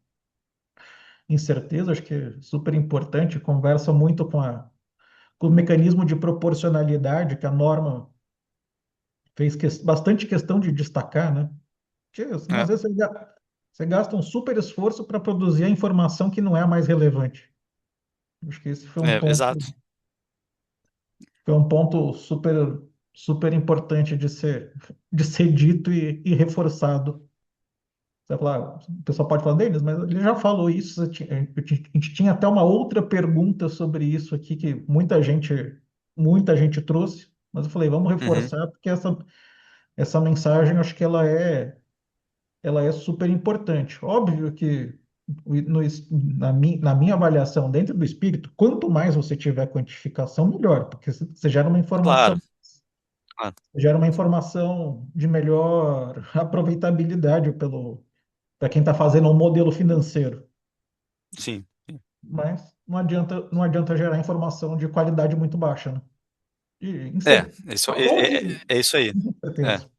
incerteza. Acho que é super importante. Conversa muito com o mecanismo de proporcionalidade que a norma fez bastante questão de destacar, né? Porque, senão, É, às vezes você gasta um super esforço para produzir a informação que não é a mais relevante. Acho que esse exato. foi um ponto super importante de ser dito e reforçado. Você vai falar, o pessoal pode falar deles, mas ele já falou isso. A gente tinha até uma outra pergunta sobre isso aqui que muita gente trouxe, mas eu falei, vamos Uhum, reforçar porque essa mensagem, acho que ela é super importante. Óbvio que na minha avaliação, dentro do espírito, quanto mais você tiver quantificação, melhor, porque você claro, claro. gera uma informação de melhor aproveitabilidade para quem está fazendo um modelo financeiro. Sim. Sim. Mas não adianta gerar informação de qualidade muito baixa, né? E Isso, a fonte de é isso aí. É, certeza.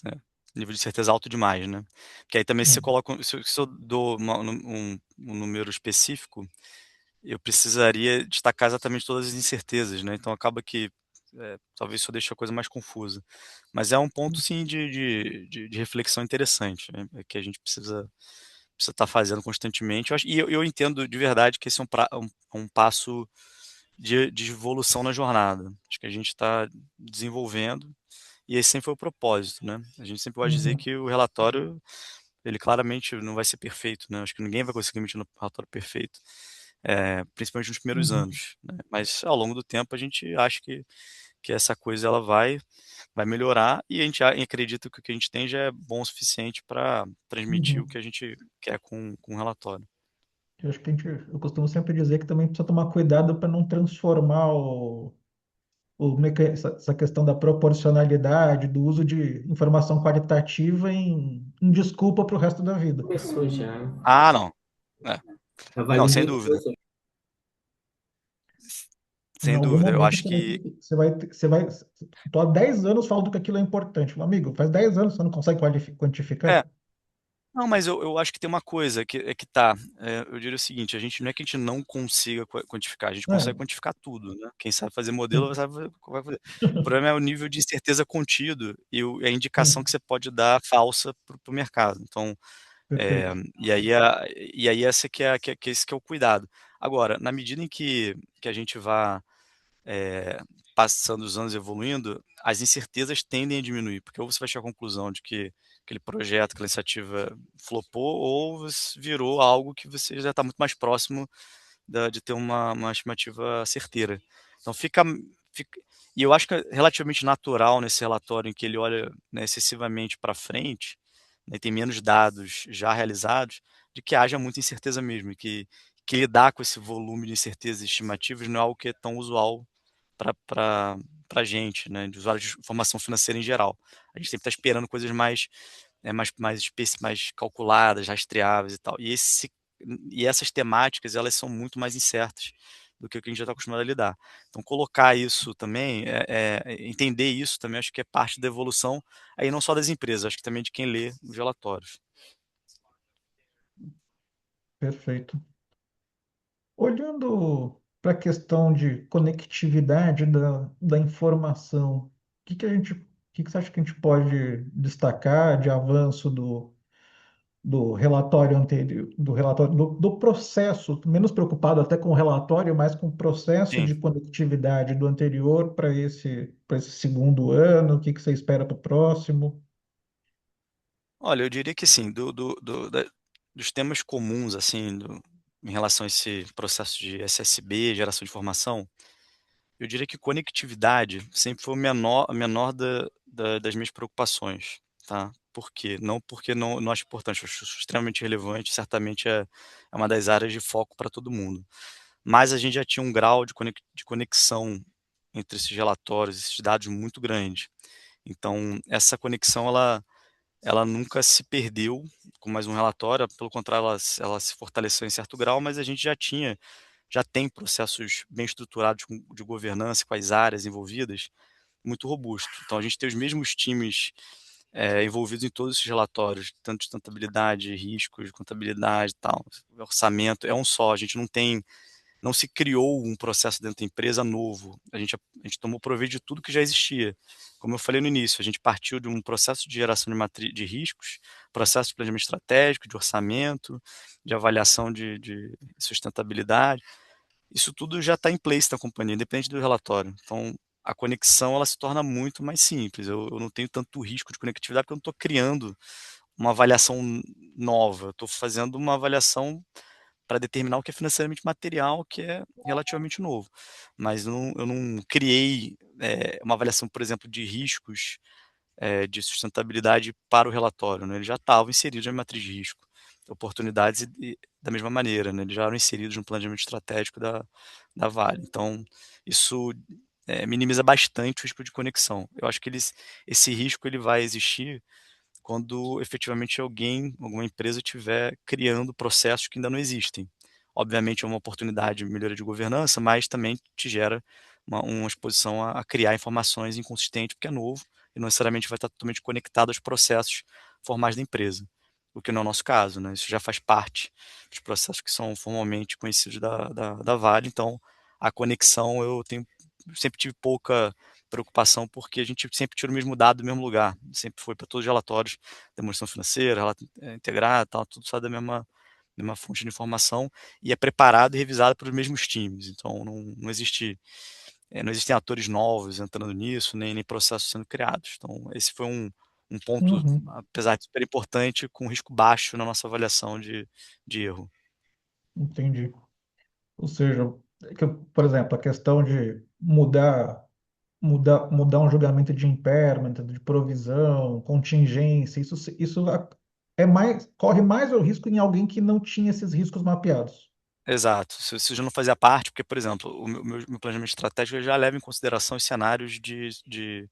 é. Nível de certeza alto demais, né? Porque aí também se você Hum. coloca, se eu dou um número específico, eu precisaria destacar exatamente todas as incertezas, né? Então acaba que talvez isso deixe a coisa mais confusa. Mas é um ponto, sim, de reflexão interessante, né? Que a gente precisa estar fazendo constantemente. Eu entendo de verdade que esse é um passo de evolução na jornada. Acho que a gente está desenvolvendo e esse sempre foi o propósito, né? A gente sempre pode dizer Uhum. que o relatório, ele claramente não vai ser perfeito, né? Acho que ninguém vai conseguir emitir um relatório perfeito, principalmente nos primeiros Uhum. anos, né? Mas ao longo do tempo a gente acha que essa coisa ela vai melhorar e a gente acredita que o que a gente tem já é bom o suficiente para transmitir o Uhum. que a gente quer com o relatório. Eu acho que eu costumo sempre dizer que também precisa tomar cuidado para não transformar essa questão da proporcionalidade, do uso de informação qualitativa em desculpa para o resto da vida. Começou já. Ah, não. É. A Não, Vale sem inventou dúvida. isso. Em Sem algum dúvida. Eu momento acho que você vai, tô há 10 anos falando que aquilo é importante. Meu amigo, faz 10 anos que você não consegue quantificar? é. Não, mas eu acho que tem uma coisa que tá. Eu diria o seguinte: a gente não é que a gente não consiga quantificar, a gente consegue É, quantificar tudo, né? Quem sabe fazer modelo sabe, vai fazer. O problema é o nível de incerteza contido e a indicação que hum, você pode dar falsa para o mercado. Então, é, perfeito. e aí essa que esse que é o cuidado. Agora, na medida em que a gente vá eh, passando os anos evoluindo, as incertezas tendem a diminuir, porque ou você vai chegar à conclusão de que aquele projeto, aquela iniciativa flopou, ou virou algo que você já está muito mais próximo de ter uma estimativa certeira. Então fica. E eu acho que é relativamente natural nesse relatório em que ele olha, né, excessivamente para frente, né, tem menos dados já realizados, de que haja muita incerteza mesmo, e que lidar com esse volume de incertezas estimativas não é algo que é tão usual para a gente, né, de usuários de informação financeira em geral. A gente sempre está esperando coisas mais calculadas, rastreáveis e tal. E essas temáticas, elas são muito mais incertas do que o que a gente já está acostumado a lidar. Então, colocar isso também, entender isso também, acho que é parte da evolução, aí não só das empresas, acho que também de quem lê os relatórios. Perfeito. Olhando para a questão de conectividade da informação, o que você acha que a gente pode destacar de avanço do relatório anterior, do processo, menos preocupado até com o relatório, mas com o processo Sim. de conectividade do anterior para esse segundo ano? O que você espera para o próximo? Olha, eu diria que sim, dos temas comuns, assim, em relação a esse processo de SSB, geração de informação, eu diria que conectividade sempre foi a menor das minhas preocupações, tá? Por quê? Não porque não acho importante, eu acho extremamente relevante, certamente é uma das áreas de foco para todo mundo. Mas a gente já tinha um grau de conexão entre esses relatórios, esses dados muito grande. Então, essa conexão, ela nunca se perdeu com mais um relatório, pelo contrário, ela se fortaleceu em certo grau, mas a gente já tem processos bem estruturados de governança com as áreas envolvidas, muito robusto. Então a gente tem os mesmos times envolvidos em todos esses relatórios, tanto de sustentabilidade, riscos, contabilidade e tal, orçamento, é um só. A gente não se criou um processo dentro da empresa novo. A gente tomou proveito de tudo que já existia. Como eu falei no início, a gente partiu de um processo de geração de riscos, processo de planejamento estratégico, de orçamento, de avaliação de sustentabilidade. Isso tudo já está em place na companhia, independente do relatório. Então, a conexão ela se torna muito mais simples. Eu não tenho tanto risco de conectividade porque eu não estou criando uma avaliação nova. Eu estou fazendo uma avaliação para determinar o que é financeiramente material, que é relativamente novo. Mas eu não criei uma avaliação, por exemplo, de riscos de sustentabilidade para o relatório, né? Eles já estavam inseridos na matriz de risco. Oportunidades da mesma maneira, né? Eles já eram inseridos no planejamento estratégico da Vale. Então, isso minimiza bastante o risco de conexão. Eu acho que esse risco ele vai existir quando efetivamente alguma empresa estiver criando processos que ainda não existem. Obviamente é uma oportunidade de melhoria de governança, mas também te gera uma exposição a criar informações inconsistentes, porque é novo e não necessariamente vai estar totalmente conectado aos processos formais da empresa, o que não é o nosso caso, né? Isso já faz parte dos processos que são formalmente conhecidos da Vale, então a conexão sempre tive pouca preocupação porque a gente sempre tira o mesmo dado do mesmo lugar, sempre foi para todos os relatórios, demonstração financeira, relato integrado, tal, tudo sai da mesma fonte de informação e é preparado e revisado pelos mesmos times. Então não existe, não existem atores novos entrando nisso, nem processos sendo criados. Então esse foi um ponto, Uhum, apesar de super importante, com risco baixo na nossa avaliação de erro. entendi. Ou seja, por exemplo, a questão de mudar um julgamento de impairment, de provisão, contingência, corre mais o risco em alguém que não tinha esses riscos mapeados. exato. Se isso já não fazia parte, porque, por exemplo, o meu planejamento estratégico ele já leva em consideração os cenários de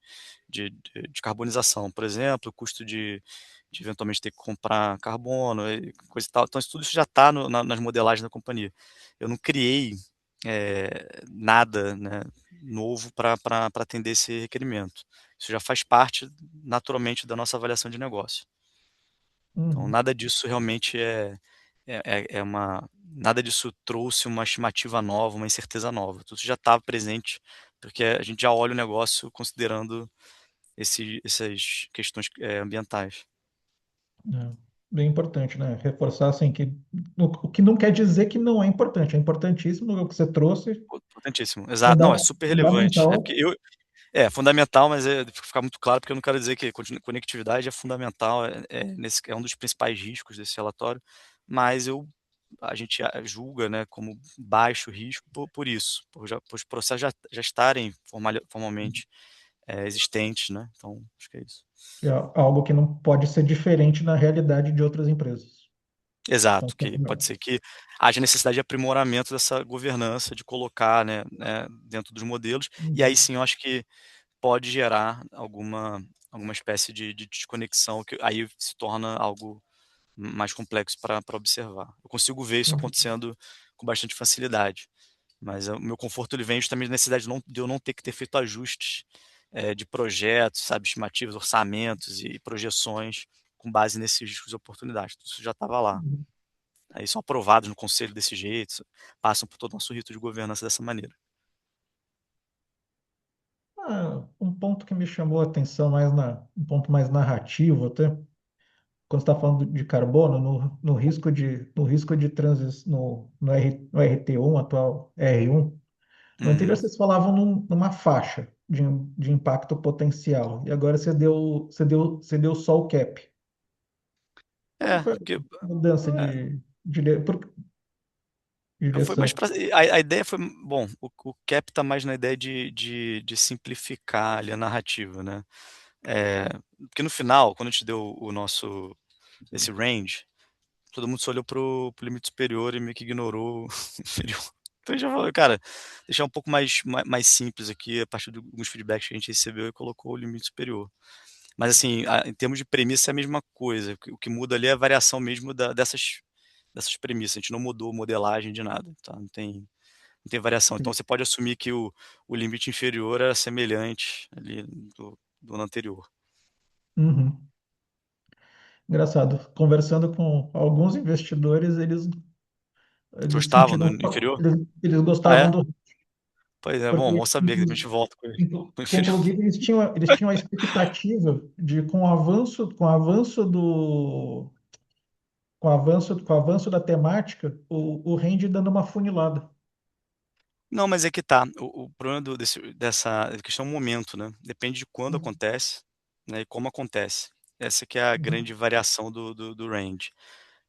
carbonização, por exemplo, o custo de eventualmente ter que comprar carbono, e coisa e tal. Então, isso tudo isso já está nas modelagens da companhia. Eu não criei nada, né, novo para atender esse requerimento. Isso já faz parte naturalmente da nossa avaliação de negócio. Então, Uhum. nada disso realmente nada disso trouxe uma estimativa nova, uma incerteza nova. Tudo já estava presente, porque a gente já olha o negócio considerando essas questões ambientais. É. Bem importante, né? Reforçar assim que o que não quer dizer que não é importante, é importantíssimo o que você trouxe, Importantíssimo. Exato. Não, é super relevante. É porque fundamental. é fundamental, mas ficar muito claro, porque eu não quero dizer que conectividade é fundamental, é um dos principais riscos desse relatório, mas a gente julga, né, como baixo risco por isso, por os processos já estarem formalmente existentes, né? Então, acho que é isso. É algo que não pode ser diferente na realidade de outras empresas. Então, Exato, que pode ser que haja necessidade de aprimoramento dessa governança, de colocar, né, dentro dos modelos, e aí uhum, sim eu acho que pode gerar alguma espécie de desconexão, que aí se torna algo mais complexo para observar. Eu consigo ver isso uhum, acontecendo com bastante facilidade, mas o meu conforto ele vem justamente da necessidade de eu não ter que ter feito ajustes de projetos, sabe, estimativas, orçamentos e projeções com base nesses riscos e oportunidades. Isso já estava lá. uhum. Aí são aprovados no conselho desse jeito, passam por todo o nosso rito de governança dessa maneira. Um ponto que me chamou a atenção um ponto mais narrativo até, quando você está falando de carbono, no risco de transição, no RT1, atual R1, no anterior Uhum. vocês falavam numa faixa de impacto potencial, e agora você deu só o cap. Qual que foi a Porque mudança de foi mais direção? pra, a ideia foi, bom, o Cap tá mais na ideia de simplificar ali a narrativa, né? Porque no final, quando a gente deu esse range, todo mundo só olhou pro limite superior e meio que ignorou o inferior. Então a gente já falou, cara, deixar um pouco mais simples aqui, a partir de alguns feedbacks que a gente recebeu e colocou o limite superior. Mas assim, em termos de premissa é a mesma coisa. O que muda ali é a variação mesmo dessas premissas. A gente não mudou modelagem de nada, tá? Não tem variação. Então você pode assumir que o limite inferior era semelhante ali do ano anterior. Uhum. Engraçado, conversando com alguns investidores, eles Gostavam do sentiram, inferior? eles Ah, gostavam é? do, Pois é, bom, porque bom saber que a gente volta com o que, inferior. inclusive eles tinham a expectativa de com o avanço da temática, o rende dando uma funilada. Não, mas é que tá. O problema dessa questão é o momento, né? Depende de quando Uhum, acontece, né, e como acontece. Essa que é a uhum, grande variação do range.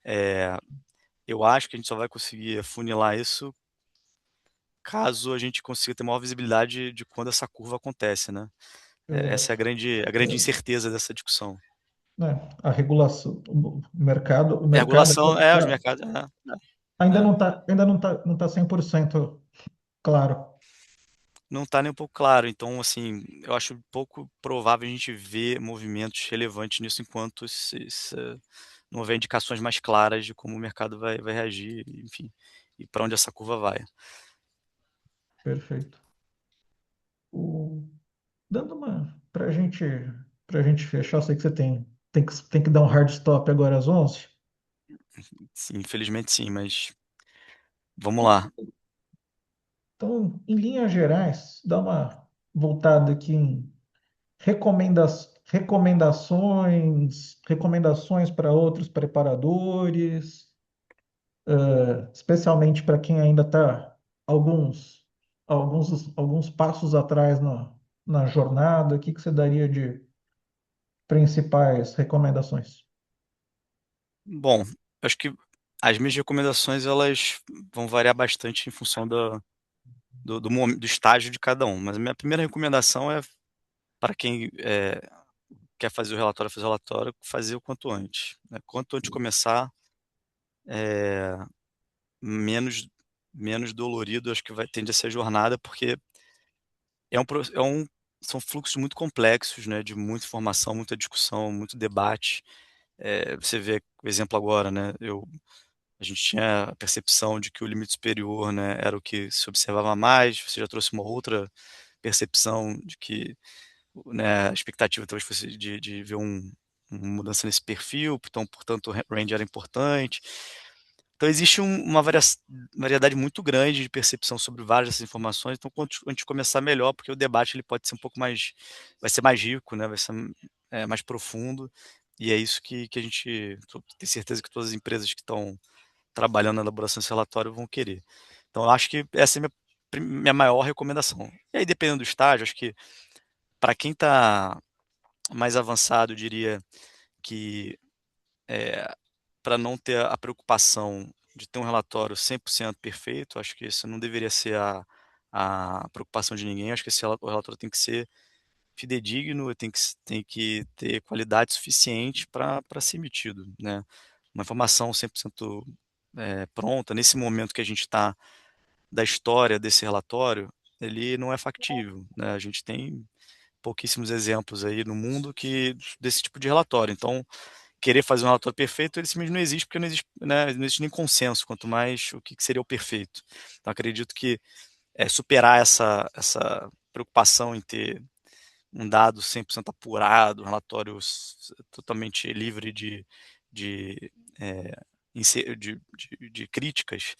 É, eu acho que a gente só vai conseguir afunilar isso caso a gente consiga ter maior visibilidade de quando essa curva acontece, né? Essa é exato. a grande incerteza dessa discussão. Né? A regulação, o É a mercado regulação, os mercados. É. não tá 100% claro. Não está nem um pouco claro. Então, assim, eu acho pouco provável a gente ver movimentos relevantes nisso enquanto não houver indicações mais claras de como o mercado vai reagir, enfim, e para onde essa curva vai. Perfeito. Dando uma para gente fechar, eu sei que você tem que dar um hard stop agora às 11. Sim, infelizmente sim, mas vamos lá. Então, em linhas gerais, dá uma voltada aqui em recomendações para outros preparadores, especialmente para quem ainda está alguns passos atrás na jornada. O que que você daria de principais recomendações? Bom, acho que as minhas recomendações elas vão variar bastante em função do estágio de cada um, mas a minha primeira recomendação é para quem quer fazer o relatório, fazer o quanto antes, né? Quanto antes começar, menos, menos dolorido acho que tende a ser a jornada, porque é um, pro- é um, são fluxos muito complexos, né, de muita informação, muita discussão, muito debate. Você vê o exemplo agora, né, a gente tinha a percepção de que o limite superior, né, era o que se observava mais, você já trouxe uma outra percepção de que, né, a expectativa talvez fosse de ver uma mudança nesse perfil, então, portanto, o range era importante. Então, existe uma variedade muito grande de percepção sobre várias dessas informações. Então, quanto a gente começar melhor, porque o debate ele pode ser um pouco mais, vai ser mais rico, né? Vai ser mais profundo. E é isso que a gente tem certeza que todas as empresas que estão trabalhando na elaboração desse relatório vão querer. Então, eu acho que essa é a minha maior recomendação. E aí, dependendo do estágio, acho que para quem está mais avançado, eu diria que para não ter a preocupação de ter um relatório 100% perfeito, acho que isso não deveria ser a preocupação de ninguém. Acho que o relatório tem que ser fidedigno, tem que ter qualidade suficiente para ser emitido, né? Uma informação 100% pronta, nesse momento que a gente está da história desse relatório, ele não é factível, né? A gente tem pouquíssimos exemplos aí no mundo desse tipo de relatório. Então, querer fazer um relatório perfeito, ele simplesmente não existe, porque não existe, né, não existe nem consenso, quanto mais o que seria o perfeito. Então, acredito que superar essa preocupação em ter um dado 100% apurado, um relatório totalmente livre de, é, de críticas,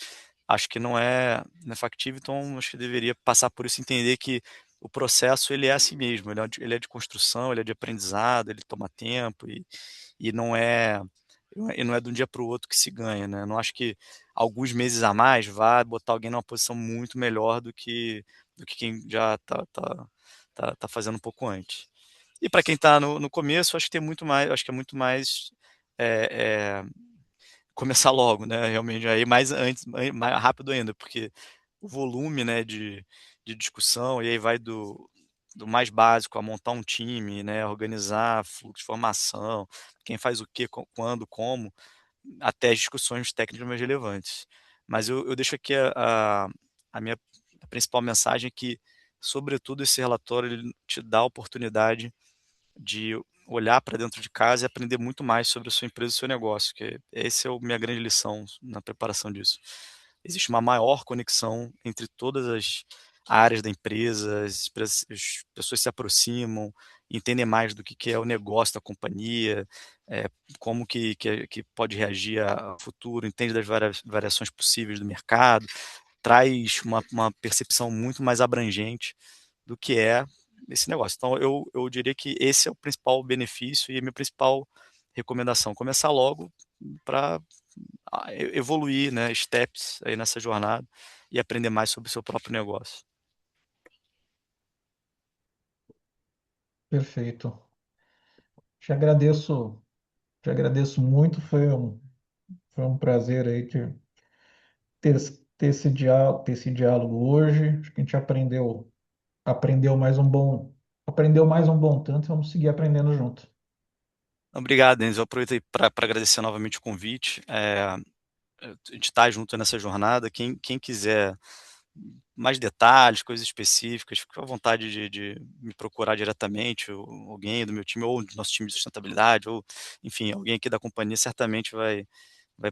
acho que não é factível, então acho que deveria passar por isso e entender que o processo ele é assim mesmo, ele é de construção, ele é de aprendizado, ele toma tempo e não é de um dia para o outro que se ganha, né? Não acho que alguns meses a mais vá botar alguém numa posição muito melhor do que quem já tá fazendo um pouco antes. E para quem está no começo, acho que tem muito mais, acho que é muito mais é, é, começar logo, né? Realmente aí mais antes, mais rápido ainda, porque o volume, né, de discussão e aí vai do mais básico a montar um time, né, organizar fluxo de formação, quem faz o que, quando, como, até as discussões técnicas mais relevantes. Mas eu deixo aqui a minha principal mensagem é que, sobretudo, esse relatório ele te dá a oportunidade de olhar para dentro de casa e aprender muito mais sobre a sua empresa e o seu negócio, que essa é a minha grande lição na preparação disso. Existe uma maior conexão entre todas as áreas da empresa, as pessoas se aproximam, entendem mais do que é o negócio da companhia, é, como que pode reagir ao futuro, entende das variações possíveis do mercado, traz uma percepção muito mais abrangente do que é esse negócio. Então, eu diria que esse é o principal benefício e a minha principal recomendação. Começar logo para evoluir, né, steps aí nessa jornada e aprender mais sobre o seu próprio negócio. Perfeito. Te agradeço, te agradeço muito. Foi um prazer aí ter, ter esse diálogo hoje. Acho que a gente aprendeu mais um bom tanto. Vamos seguir aprendendo junto. Obrigado, Denis. Eu aproveitei para agradecer novamente o convite. A gente está junto nessa jornada. Quem quiser mais detalhes, coisas específicas, fique à vontade de me procurar diretamente, ou alguém do meu time, ou do nosso time de sustentabilidade, ou, enfim, alguém aqui da companhia certamente vai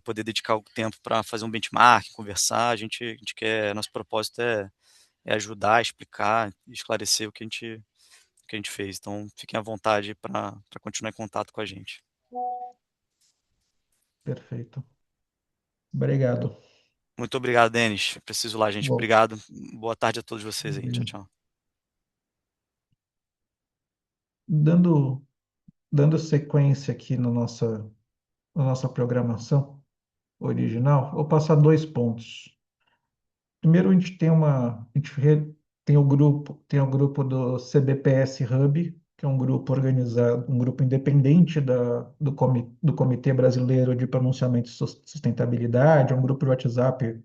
poder dedicar o tempo para fazer um benchmark, conversar. A gente quer, nosso propósito é ajudar, explicar, esclarecer o que a gente fez. Então, fiquem à vontade para continuar em contato com a gente. Perfeito. Obrigado. Muito obrigado, Denis. Preciso lá, gente. Bom, Obrigado. Boa tarde a todos vocês aí. Tchau, beleza. tchau. Dando, dando sequência aqui na nossa programação original, vou passar dois pontos. Primeiro, tem o grupo do CBPS Hub, que é um grupo organizado, um grupo independente do Comitê Brasileiro de Pronunciamento e Sustentabilidade, é um grupo de WhatsApp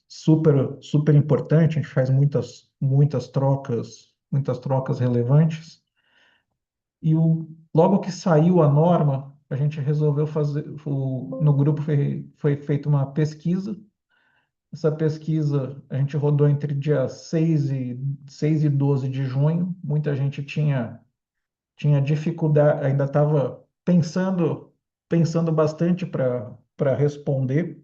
super, super importante, a gente faz muitas trocas relevantes. Logo que saiu a norma, a gente resolveu fazer, no grupo foi feita uma pesquisa. Essa pesquisa a gente rodou entre dia 6 e 12 de junho. Muita gente tinha dificuldade, ainda estava pensando bastante para responder.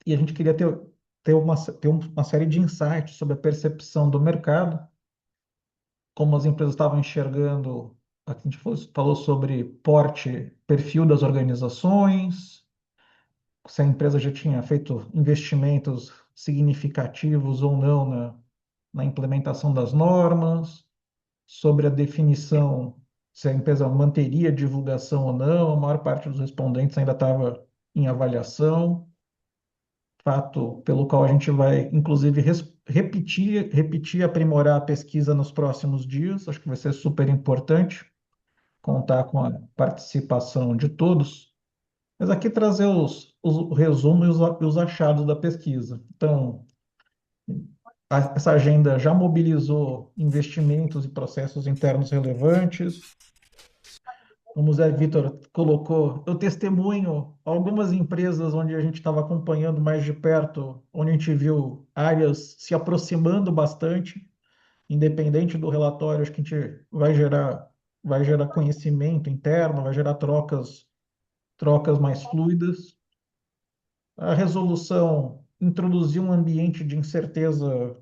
E a gente queria ter uma série de insights sobre a percepção do mercado, como as empresas estavam enxergando. A gente falou sobre porte, perfil das organizações, se a empresa já tinha feito investimentos significativos ou não na implementação das normas, sobre a definição se a empresa manteria divulgação ou não. A maior parte dos respondentes ainda estava em avaliação, fato pelo qual a gente vai, inclusive, repetir e aprimorar a pesquisa nos próximos dias. Acho que vai ser super importante contar com a participação de todos. Mas aqui trazer o resumo e os achados da pesquisa. Então, essa agenda já mobilizou investimentos e processos internos relevantes. Como o Zé Vitor colocou, eu testemunho algumas empresas onde a gente estava acompanhando mais de perto, onde a gente viu áreas se aproximando bastante, independente do relatório. Acho que a gente vai gerar conhecimento interno, vai gerar trocas mais fluidas. A resolução introduziu um ambiente de incerteza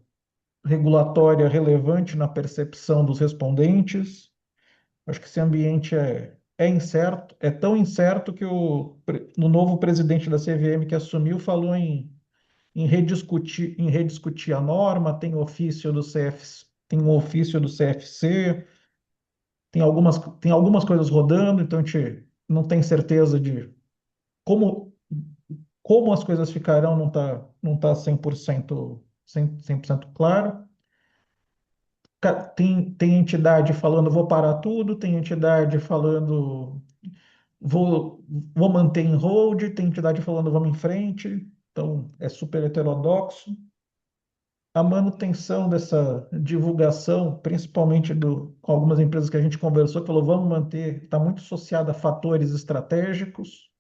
regulatória relevante na percepção dos respondentes. Acho que esse ambiente é incerto, é tão incerto que no novo presidente da CVM que assumiu falou em rediscutir a norma. Tem um ofício do CFC, tem algumas coisas rodando. Então a gente não tem certeza de como, como as coisas ficarão. Não tá 100% claro. Tem entidade falando vou parar tudo, tem entidade falando vou manter em hold, tem entidade falando vamos em frente. Então é super heterodoxo. A manutenção dessa divulgação, principalmente com algumas empresas que a gente conversou, que falou vamos manter, está muito associada a fatores estratégicos,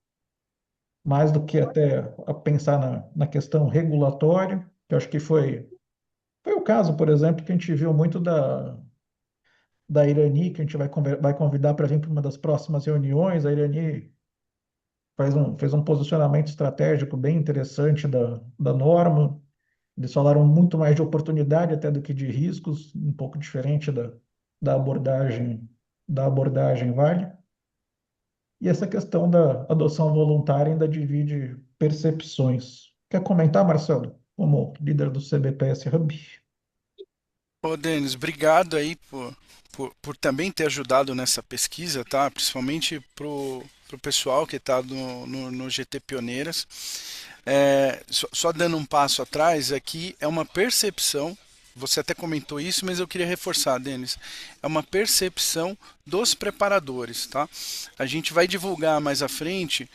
mais do que até a pensar na questão regulatória, que eu acho que foi o caso, por exemplo, que a gente viu muito da Irani, que a gente vai convidar para vir para uma das próximas reuniões. A Irani fez um posicionamento estratégico bem interessante da norma. Eles falaram muito mais de oportunidade até do que de riscos, um pouco diferente da abordagem da abordagem Vale. E essa questão da adoção voluntária ainda divide percepções. Quer comentar, Marcelo, como líder do CBPS Hub? Ô, Denis, obrigado aí por também ter ajudado nessa pesquisa, tá? Principalmente pro pessoal que está no GT Pioneiras. Só dando um passo atrás, aqui é uma percepção, você até comentou isso, mas eu queria reforçar, Denis, é uma percepção dos preparadores, tá? A gente vai divulgar mais à frente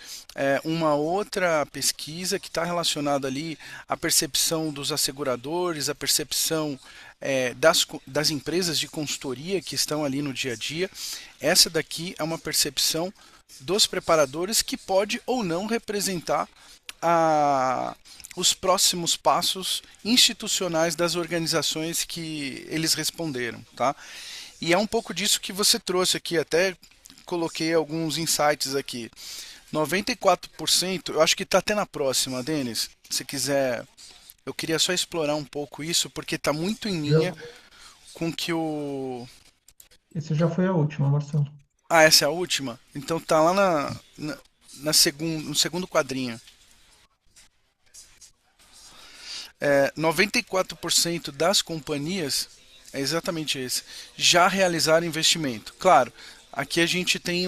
uma outra pesquisa que está relacionada ali à percepção dos asseguradores, a percepção das empresas de consultoria que estão ali no dia a dia. Essa daqui é uma percepção dos preparadores que pode ou não representar os próximos passos institucionais das organizações que eles responderam, tá? E é um pouco disso que você trouxe aqui, até coloquei alguns insights aqui. 94%, eu acho que está até na próxima, Denis, se quiser. Eu queria só explorar um pouco isso, porque está muito em Já, linha com que o. esse já foi a última, Marcelo. Ah, essa é a última? Então tá lá no segundo quadrinho. 94% das companhias, é exatamente esse, já realizaram investimento. Claro, aqui a gente tem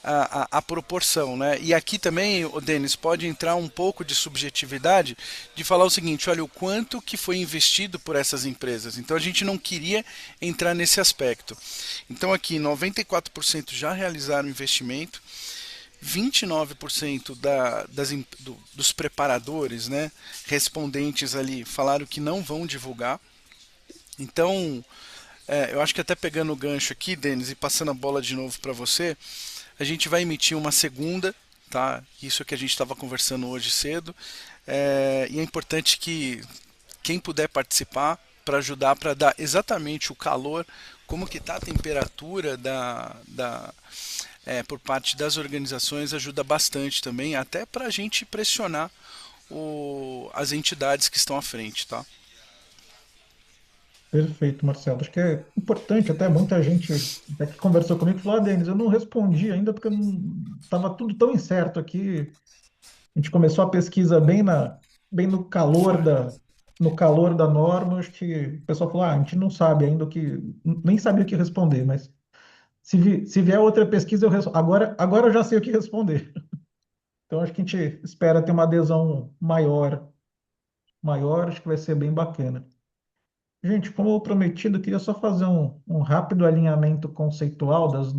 a proporção, né? E aqui também, o Denis, pode entrar um pouco de subjetividade de falar o seguinte: olha, o quanto que foi investido por essas empresas. Então a gente não queria entrar nesse aspecto. Então aqui 94% já realizaram investimento, 29% dos preparadores, né, respondentes ali falaram que não vão divulgar. Então Eu acho que até pegando o gancho aqui, Denis, e passando a bola de novo para você, a gente vai emitir uma segunda, tá? Isso é que a gente estava conversando hoje cedo. E é importante que quem puder participar para ajudar para dar exatamente o calor, como que está a temperatura por parte das organizações ajuda bastante também, até para a gente pressionar as entidades que estão à frente, tá? Perfeito, Marcelo. Acho que é importante, até muita gente até que conversou comigo falou, Denis, eu não respondi ainda porque estava tudo tão incerto aqui. A gente começou a pesquisa bem no calor da norma, acho que o pessoal falou, a gente não sabe ainda nem sabia o que responder, mas se vier outra pesquisa, agora eu já sei o que responder. Então acho que a gente espera ter uma adesão maior, acho que vai ser bem bacana. Gente, como prometido, eu queria só fazer um rápido alinhamento conceitual das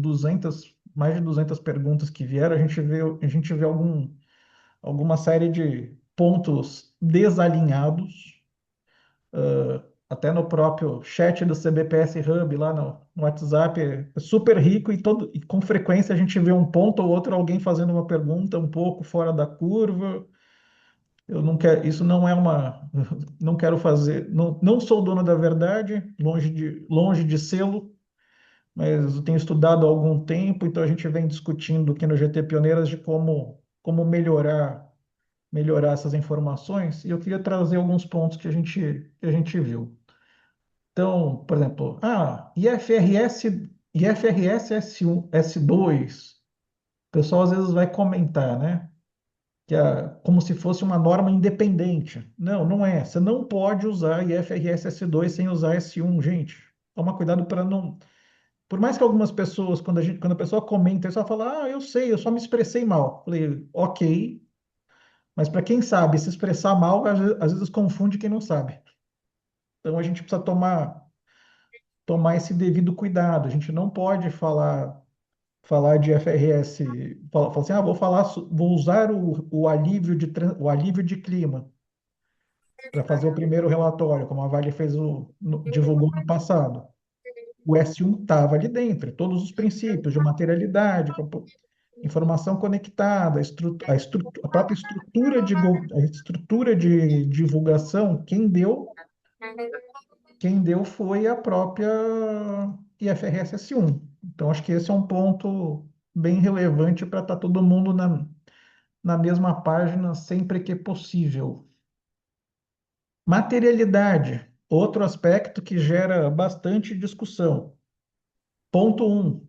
mais de 200 perguntas que vieram. A gente vê alguma série de pontos desalinhados, até no próprio chat do CBPS Hub, lá no WhatsApp, é super rico e com frequência a gente vê um ponto ou outro, alguém fazendo uma pergunta um pouco fora da curva. Eu não quero, isso não é uma, não quero fazer, não sou dono da verdade, longe de sê-lo, mas eu tenho estudado há algum tempo, então a gente vem discutindo aqui no GT Pioneiras de como melhorar essas informações, e eu queria trazer alguns pontos que a gente viu. Então, por exemplo, IFRS S1, S2, o pessoal às vezes vai comentar, né? Que é como se fosse uma norma independente. Não, não é. Você não pode usar IFRS S2 sem usar S1, gente. Toma cuidado para não. Por mais que algumas pessoas, quando a pessoa comenta, ela fala, eu sei, eu só me expressei mal. Falei, ok, mas para quem sabe se expressar mal, às vezes confunde quem não sabe. Então a gente precisa tomar esse devido cuidado. A gente não pode falar de FRS, falar assim, vou usar o alívio de clima para fazer o primeiro relatório, como a Vale divulgou no passado. O S1 estava ali dentro, todos os princípios de materialidade, informação conectada, a própria estrutura de divulgação, quem deu foi a própria IFRS S1. Então, acho que esse é um ponto bem relevante para estar todo mundo na mesma página sempre que possível. Materialidade, outro aspecto que gera bastante discussão. Ponto 1.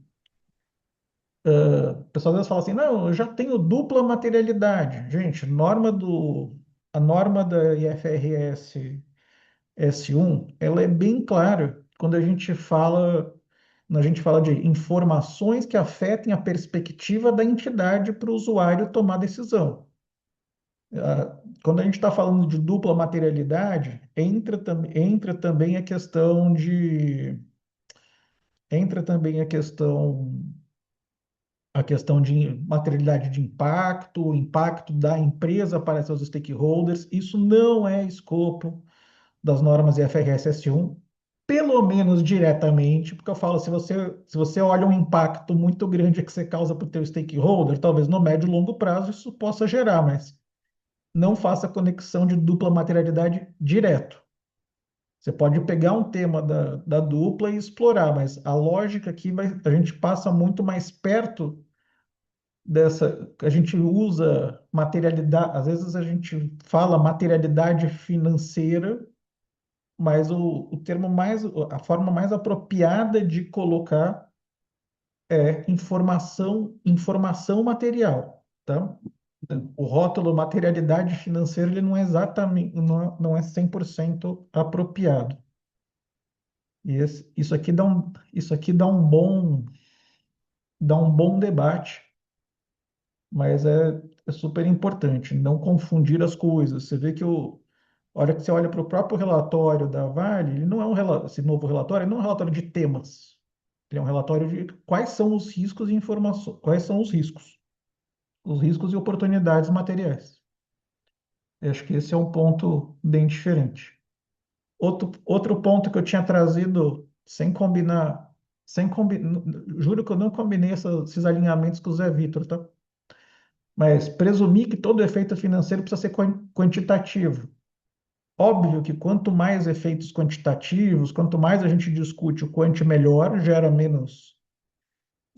O pessoal às vezes fala assim, não, eu já tenho dupla materialidade. Gente, a norma da IFRS S1, ela é bem clara quando a gente fala de informações que afetem a perspectiva da entidade para o usuário tomar decisão. Quando a gente está falando de dupla materialidade, entra também a questão de materialidade de impacto, o impacto da empresa para seus stakeholders. Isso não é escopo das normas IFRS S1, pelo menos diretamente, porque eu falo, se você olha um impacto muito grande que você causa para o teu stakeholder, talvez no médio e longo prazo isso possa gerar, mas não faça conexão de dupla materialidade direto. Você pode pegar um tema da dupla e explorar, mas a lógica aqui a gente passa muito mais perto a gente usa materialidade, às vezes a gente fala materialidade financeira, mas a forma mais apropriada de colocar é informação material, tá? O rótulo materialidade financeira, ele não é exatamente, não é 100% apropriado. E isso aqui dá um bom debate, mas é super importante não confundir as coisas. Você vê que a hora que você olha para o próprio relatório da Vale, ele não é esse novo relatório, ele não é um relatório de temas. Ele é um relatório de quais são os riscos e informações, quais são os riscos e oportunidades materiais. Eu acho que esse é um ponto bem diferente. Outro ponto que eu tinha trazido sem combinar, juro que eu não combinei esses alinhamentos com o Zé Vitor, tá? Mas presumir que todo efeito financeiro precisa ser quantitativo. Óbvio que quanto mais efeitos quantitativos, quanto mais a gente discute o quant melhor, gera menos,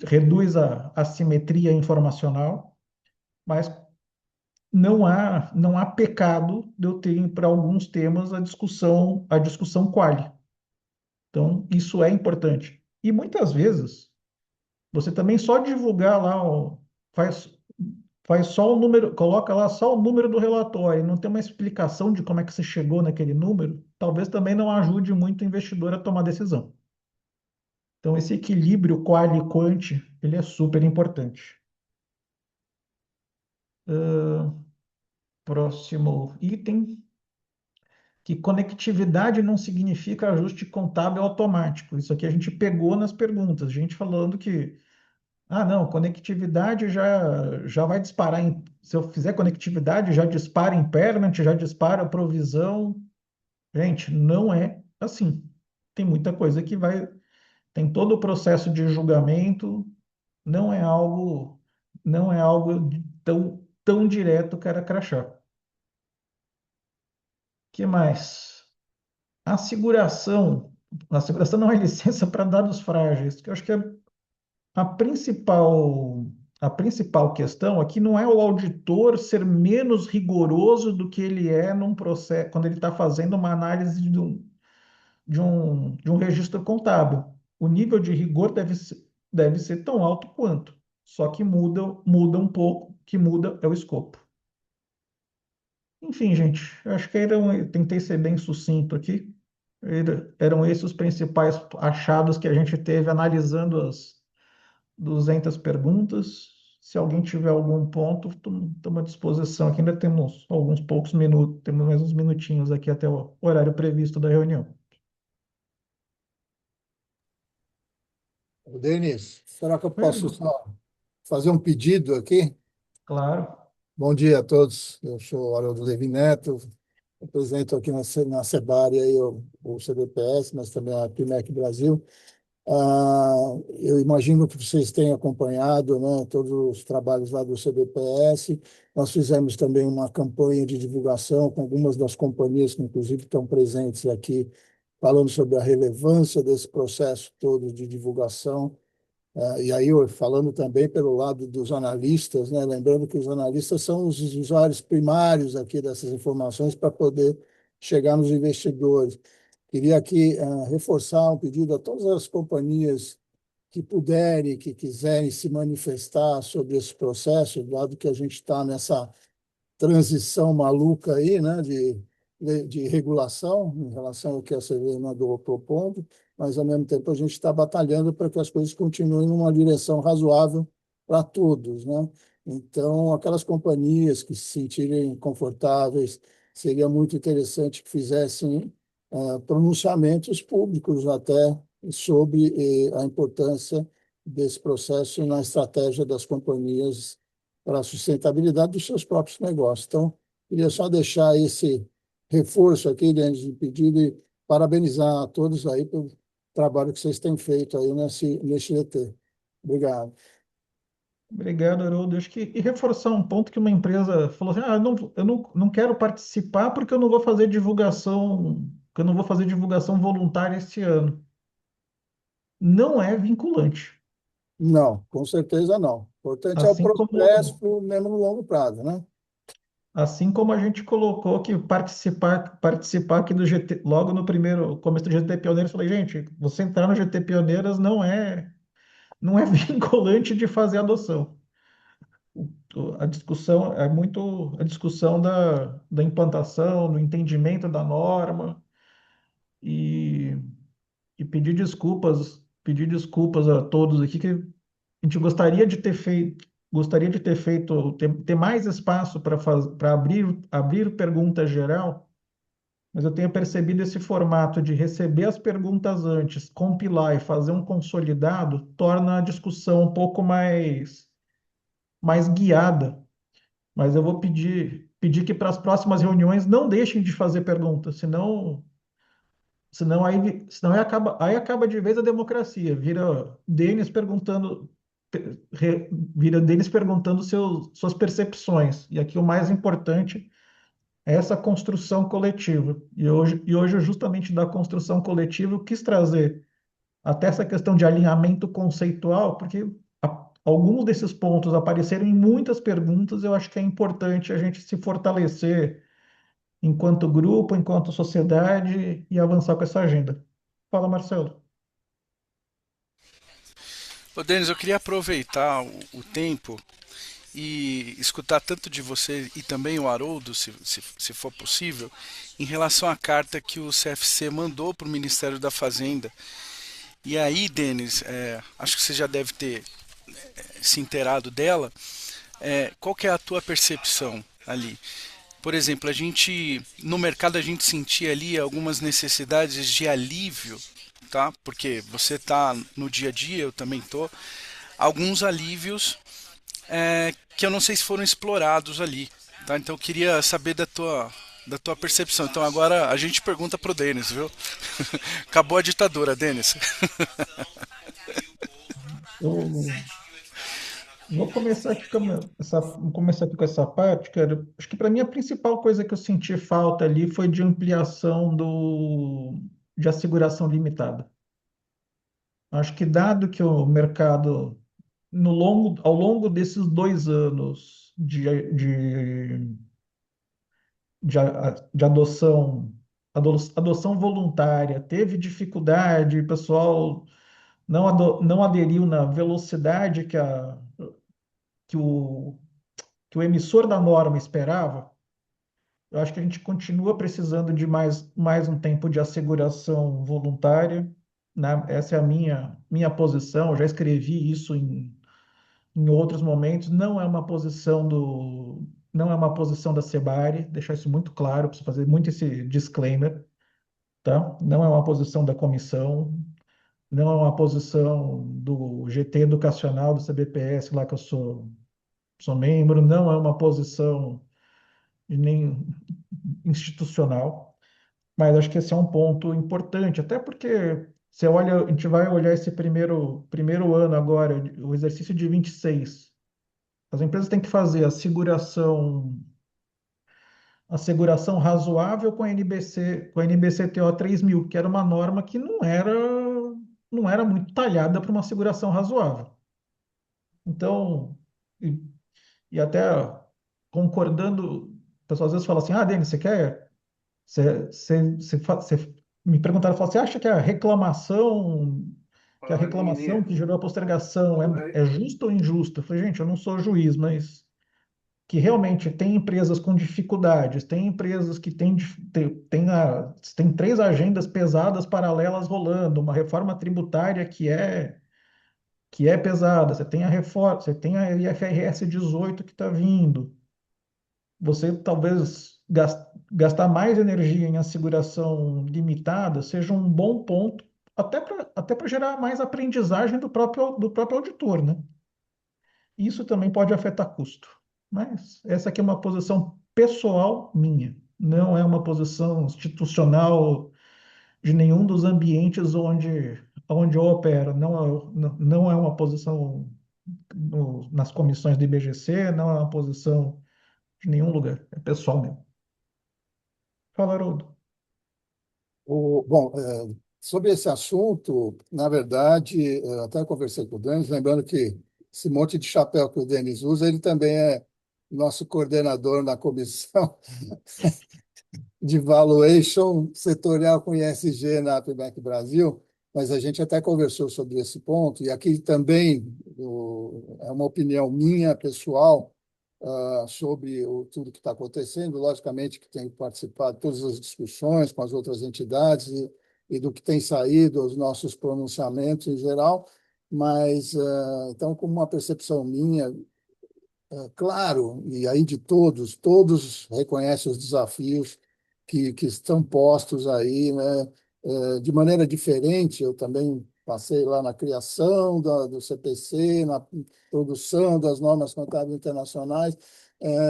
reduz a assimetria informacional, mas não há pecado de eu ter para alguns temas a discussão quali. Então, isso é importante. E muitas vezes, você também só divulgar lá, faz, faz só o número, coloca lá só o número do relatório, não tem uma explicação de como é que você chegou naquele número, talvez também não ajude muito o investidor a tomar decisão. Então, esse equilíbrio quali e quant, ele é super importante. Próximo item, que conectividade não significa ajuste contábil automático. Isso aqui a gente pegou nas perguntas, gente falando que, não, conectividade já vai disparar, se eu fizer conectividade, já dispara impairment, já dispara provisão. Gente, não é assim. Tem muita coisa que tem todo o processo de julgamento, não é algo, não é algo tão direto, cara, crachá. Que mais? A seguração não é licença para dados frágeis, que eu acho que a principal, a principal questão aqui não é o auditor ser menos rigoroso do que ele é num processo, quando ele está fazendo uma análise de um registro contábil. O nível de rigor deve ser tão alto quanto, só que muda um pouco, que muda é o escopo. Enfim, gente, eu acho que tentei ser bem sucinto aqui. Eram esses os principais achados que a gente teve analisando as 200 perguntas. Se alguém tiver algum ponto, estamos à disposição aqui. Ainda temos alguns poucos minutos, temos mais uns minutinhos aqui até o horário previsto da reunião. Denis, será que eu É, posso só fazer um pedido aqui? claro, Bom dia a todos. Eu sou o Haroldo Levi Neto, represento aqui na Sebari aí o CBPS, mas também a Pimec Brasil. Eu imagino que vocês tenham acompanhado, né, todos os trabalhos lá do CBPS. Nós fizemos também uma campanha de divulgação com algumas das companhias que, inclusive, estão presentes aqui, falando sobre a relevância desse processo todo de divulgação. E aí, falando também pelo lado dos analistas, né, lembrando que os analistas são os usuários primários aqui dessas informações para poder chegar nos investidores. Queria aqui reforçar um pedido a todas as companhias que puderem, que quiserem se manifestar sobre esse processo, dado que a gente está nessa transição maluca aí, né, de regulação em relação ao que a CVM andou propondo, mas, ao mesmo tempo, a gente está batalhando para que as coisas continuem numa direção razoável para todos, né? Então, aquelas companhias que se sentirem confortáveis, seria muito interessante que fizessem pronunciamentos públicos até sobre a importância desse processo na estratégia das companhias para a sustentabilidade dos seus próprios negócios. Então, queria só deixar esse reforço aqui dentro de pedido e parabenizar a todos aí pelo trabalho que vocês têm feito aí nesse GT. Obrigado. obrigado, Haroldo. Acho que, e reforçar um ponto que uma empresa falou assim: eu não quero participar porque eu não vou fazer divulgação, porque eu não vou fazer divulgação voluntária este ano. Não é vinculante. Não, com certeza não. O importante é o Assim progresso, como, mesmo no longo prazo, né? assim como a gente colocou que participar aqui do GT, logo no primeiro começo do GT Pioneiros, eu falei, gente, você entrar no GT Pioneiras não é vinculante de fazer adoção. A discussão é muito a discussão da implantação, do entendimento da norma e, e pedir desculpas a todos aqui que a gente gostaria de ter feito, ter mais espaço para abrir pergunta geral, mas eu tenho percebido esse formato de receber as perguntas antes, compilar e fazer um consolidado, torna a discussão um pouco mais guiada. Mas eu vou pedir que para as próximas reuniões não deixem de fazer perguntas, Aí acaba de vez a democracia. Vira Denis perguntando suas percepções. E aqui o mais importante é essa construção coletiva. E hoje justamente da construção coletiva, eu quis trazer até essa questão de alinhamento conceitual, porque alguns desses pontos apareceram em muitas perguntas. Eu acho que é importante a gente se fortalecer enquanto grupo, enquanto sociedade e avançar com essa agenda. Fala, Marcelo. Ô, Denis, eu queria aproveitar o tempo e escutar tanto de você e também o Haroldo, se for possível, em relação à carta que o CFC mandou para o Ministério da Fazenda. E aí, Denis, acho que você já deve ter se inteirado dela. Qual que é a tua percepção ali? Por exemplo, no mercado a gente sentia ali algumas necessidades de alívio, tá? Porque você tá no dia a dia, eu também tô. Alguns alívios que eu não sei se foram explorados ali, tá? Então eu queria saber da tua percepção. Então agora a gente pergunta pro Denis, viu? Acabou a ditadura, Denis. Eu vou começar aqui com essa parte, cara. Acho que para mim a principal coisa que eu senti falta ali foi de ampliação de asseguração limitada. Acho que dado que o mercado, ao longo desses 2 anos de adoção voluntária, teve dificuldade, o pessoal não aderiu na velocidade que o, que o emissor da norma esperava. Eu acho que a gente continua precisando de mais um tempo de asseguração voluntária, né? Essa é a minha posição. Eu já escrevi isso em outros momentos. Não é uma posição da Sebari, deixar isso muito claro, preciso fazer muito esse disclaimer, tá? Não é uma posição da comissão, não é uma posição do GT Educacional do CBPS, lá que eu sou membro, não é uma posição nem institucional, mas acho que esse é um ponto importante, até porque a gente vai olhar esse primeiro ano agora, o exercício de 26. As empresas têm que fazer a seguração razoável com a NBCTO 3000, que era uma norma que não era muito talhada para uma seguração razoável. Então, e, e até concordando, o pessoal às vezes fala assim: ah, Denis, você quer. Você me perguntaram, falaram, você acha que a reclamação que gerou a postergação é justa ou injusta? Eu falei, gente, eu não sou juiz, mas que realmente tem empresas com dificuldades, tem empresas que têm 3 agendas pesadas paralelas rolando, uma reforma tributária que é pesada, você tem a reforma, você tem a IFRS 18 que está vindo, você talvez gastar mais energia em asseguração limitada seja um bom ponto, até para gerar mais aprendizagem do próprio auditor, né? Isso também pode afetar custo. Mas essa aqui é uma posição pessoal minha, não é uma posição institucional de nenhum dos ambientes onde eu opero. Não é uma posição nas comissões do IBGC, não é uma posição de nenhum lugar, é pessoal mesmo. Fala, Haroldo. Bom, sobre esse assunto, na verdade, até conversei com o Denis, lembrando que esse monte de chapéu que o Denis usa, ele também é nosso coordenador na comissão de valuation setorial com ISG na APMEC Brasil, mas a gente até conversou sobre esse ponto, e aqui também é uma opinião minha, pessoal, sobre tudo que está acontecendo. Logicamente que tenho participado de todas as discussões com as outras entidades e do que tem saído, os nossos pronunciamentos em geral, mas, então, como uma percepção minha, claro, e aí de todos reconhecem os desafios que estão postos aí, né? De maneira diferente, eu também passei lá na criação do CPC, na produção das normas contábeis internacionais.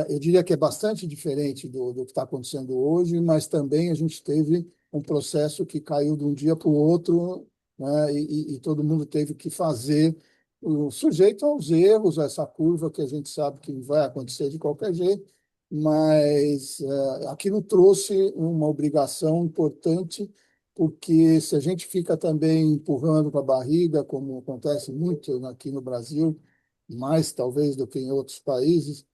Eu diria que é bastante diferente do que está acontecendo hoje, mas também a gente teve um processo que caiu de um dia para o outro, né, e todo mundo teve que fazer, sujeito aos erros, a essa curva que a gente sabe que vai acontecer de qualquer jeito, mas aquilo trouxe uma obrigação importante, porque se a gente fica também empurrando com a barriga, como acontece muito aqui no Brasil, mais talvez do que em outros países,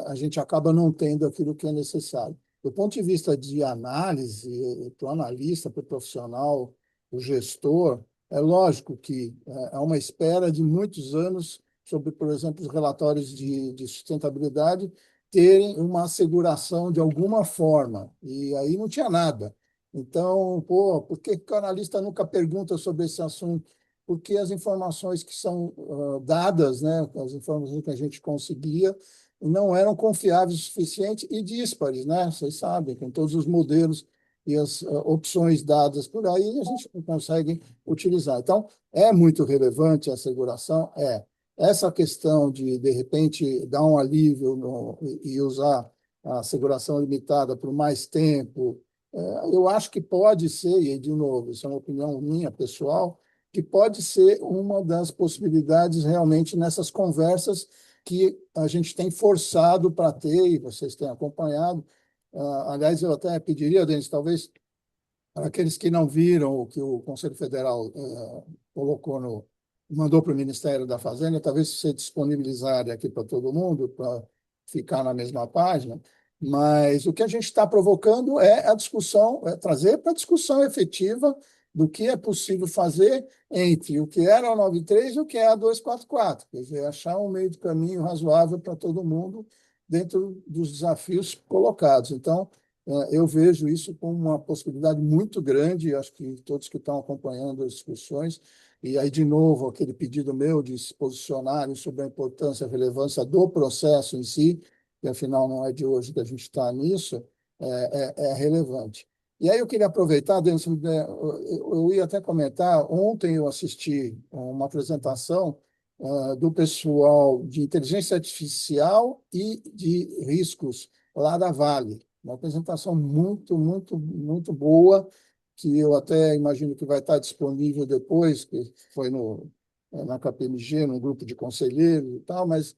a gente acaba não tendo aquilo que é necessário. Do ponto de vista de análise, para o analista, para o profissional, o gestor, é lógico que há uma espera de muitos anos sobre, por exemplo, os relatórios de sustentabilidade terem uma asseguração de alguma forma, e aí não tinha nada. Então, pô, por que que o analista nunca pergunta sobre esse assunto? Porque as informações que são dadas, né, as informações que a gente conseguia, não eram confiáveis o suficiente e díspares, né? Vocês sabem, com todos os modelos e as opções dadas por aí, a gente não consegue utilizar. Então, é muito relevante a asseguração? É. Essa questão de repente, dar um alívio e usar a asseguração limitada por mais tempo, eu acho que pode ser, e de novo, isso é uma opinião minha, pessoal, que pode ser uma das possibilidades realmente nessas conversas que a gente tem forçado para ter, e vocês têm acompanhado. Aliás, eu até pediria, Denis, talvez, para aqueles que não viram o que o Conselho Federal colocou mandou para o Ministério da Fazenda, talvez você disponibilizar aqui para todo mundo, para ficar na mesma página, mas o que a gente está provocando é a discussão, é trazer para a discussão efetiva do que é possível fazer entre o que era o 93 e o que é a 244, quer dizer, achar um meio de caminho razoável para todo mundo dentro dos desafios colocados. Então, eu vejo isso como uma possibilidade muito grande, acho que todos que estão acompanhando as discussões, e aí, de novo, aquele pedido meu de se posicionarem sobre a importância e a relevância do processo em si, que afinal não é de hoje que a gente está nisso, é relevante. E aí eu queria aproveitar, Denis, eu ia até comentar, ontem eu assisti uma apresentação do pessoal de inteligência artificial e de riscos lá da Vale. Uma apresentação muito, muito, muito boa, que eu até imagino que vai estar disponível depois, que foi na KPMG, num grupo de conselheiros e tal, mas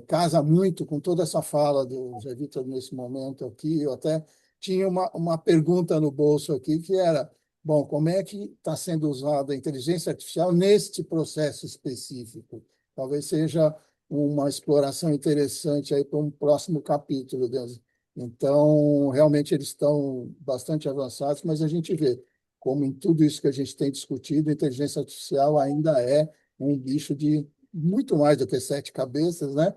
casa muito com toda essa fala do Zé Vitor nesse momento aqui. Eu até tinha uma pergunta no bolso aqui, que era, bom, como é que está sendo usada a inteligência artificial neste processo específico? Talvez seja uma exploração interessante aí para um próximo capítulo, Deus. Então, realmente eles estão bastante avançados, mas a gente vê como em tudo isso que a gente tem discutido, a inteligência artificial ainda é um bicho de muito mais do que sete cabeças, né?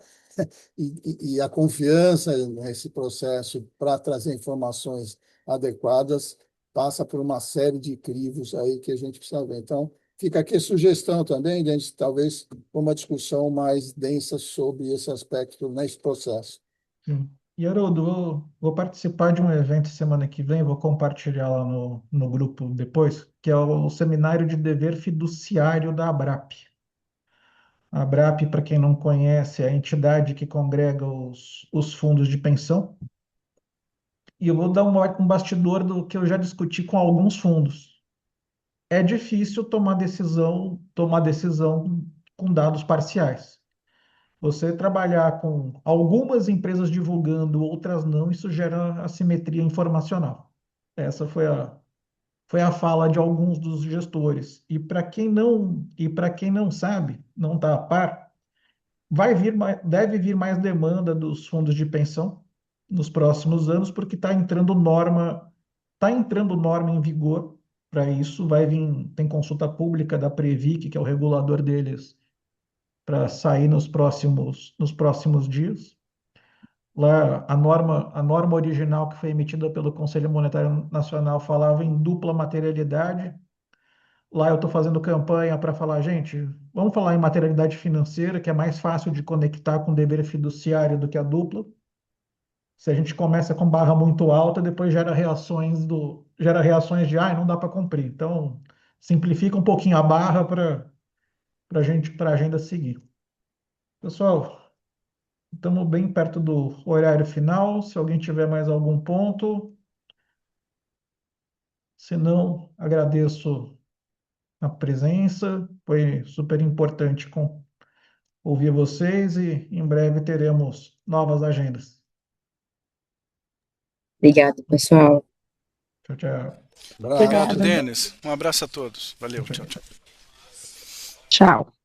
E a confiança nesse processo para trazer informações adequadas passa por uma série de crivos aí que a gente precisa ver. Então, fica aqui a sugestão também, gente, talvez uma discussão mais densa sobre esse aspecto nesse processo. Sim. E, Haroldo, vou participar de um evento semana que vem, vou compartilhar lá no grupo depois, que é o Seminário de Dever Fiduciário da ABRAP. A ABRAP, para quem não conhece, é a entidade que congrega os fundos de pensão. E eu vou dar um bastidor do que eu já discuti com alguns fundos. É difícil tomar decisão com dados parciais. Você trabalhar com algumas empresas divulgando, outras não, isso gera assimetria informacional. Essa foi a fala de alguns dos gestores. E para quem não sabe, não está a par, deve vir mais demanda dos fundos de pensão nos próximos anos, porque está entrando norma em vigor para isso. Vai vir, tem consulta pública da Previc, que é o regulador deles, para sair nos próximos dias. Lá, a norma original que foi emitida pelo Conselho Monetário Nacional falava em dupla materialidade. Lá eu estou fazendo campanha para falar, gente, vamos falar em materialidade financeira, que é mais fácil de conectar com o dever fiduciário do que a dupla. Se a gente começa com barra muito alta, depois gera reações de, não dá para cumprir. Então, simplifica um pouquinho a barra para a agenda seguir. Pessoal, estamos bem perto do horário final. Se alguém tiver mais algum ponto, Se não, agradeço a presença, foi super importante ouvir vocês e em breve teremos novas agendas. Obrigado, pessoal. Tchau, tchau. Obrigado, Obrigada. Denis. Um abraço a todos. Valeu, Tchau, tchau, tchau. tchau. Tchau.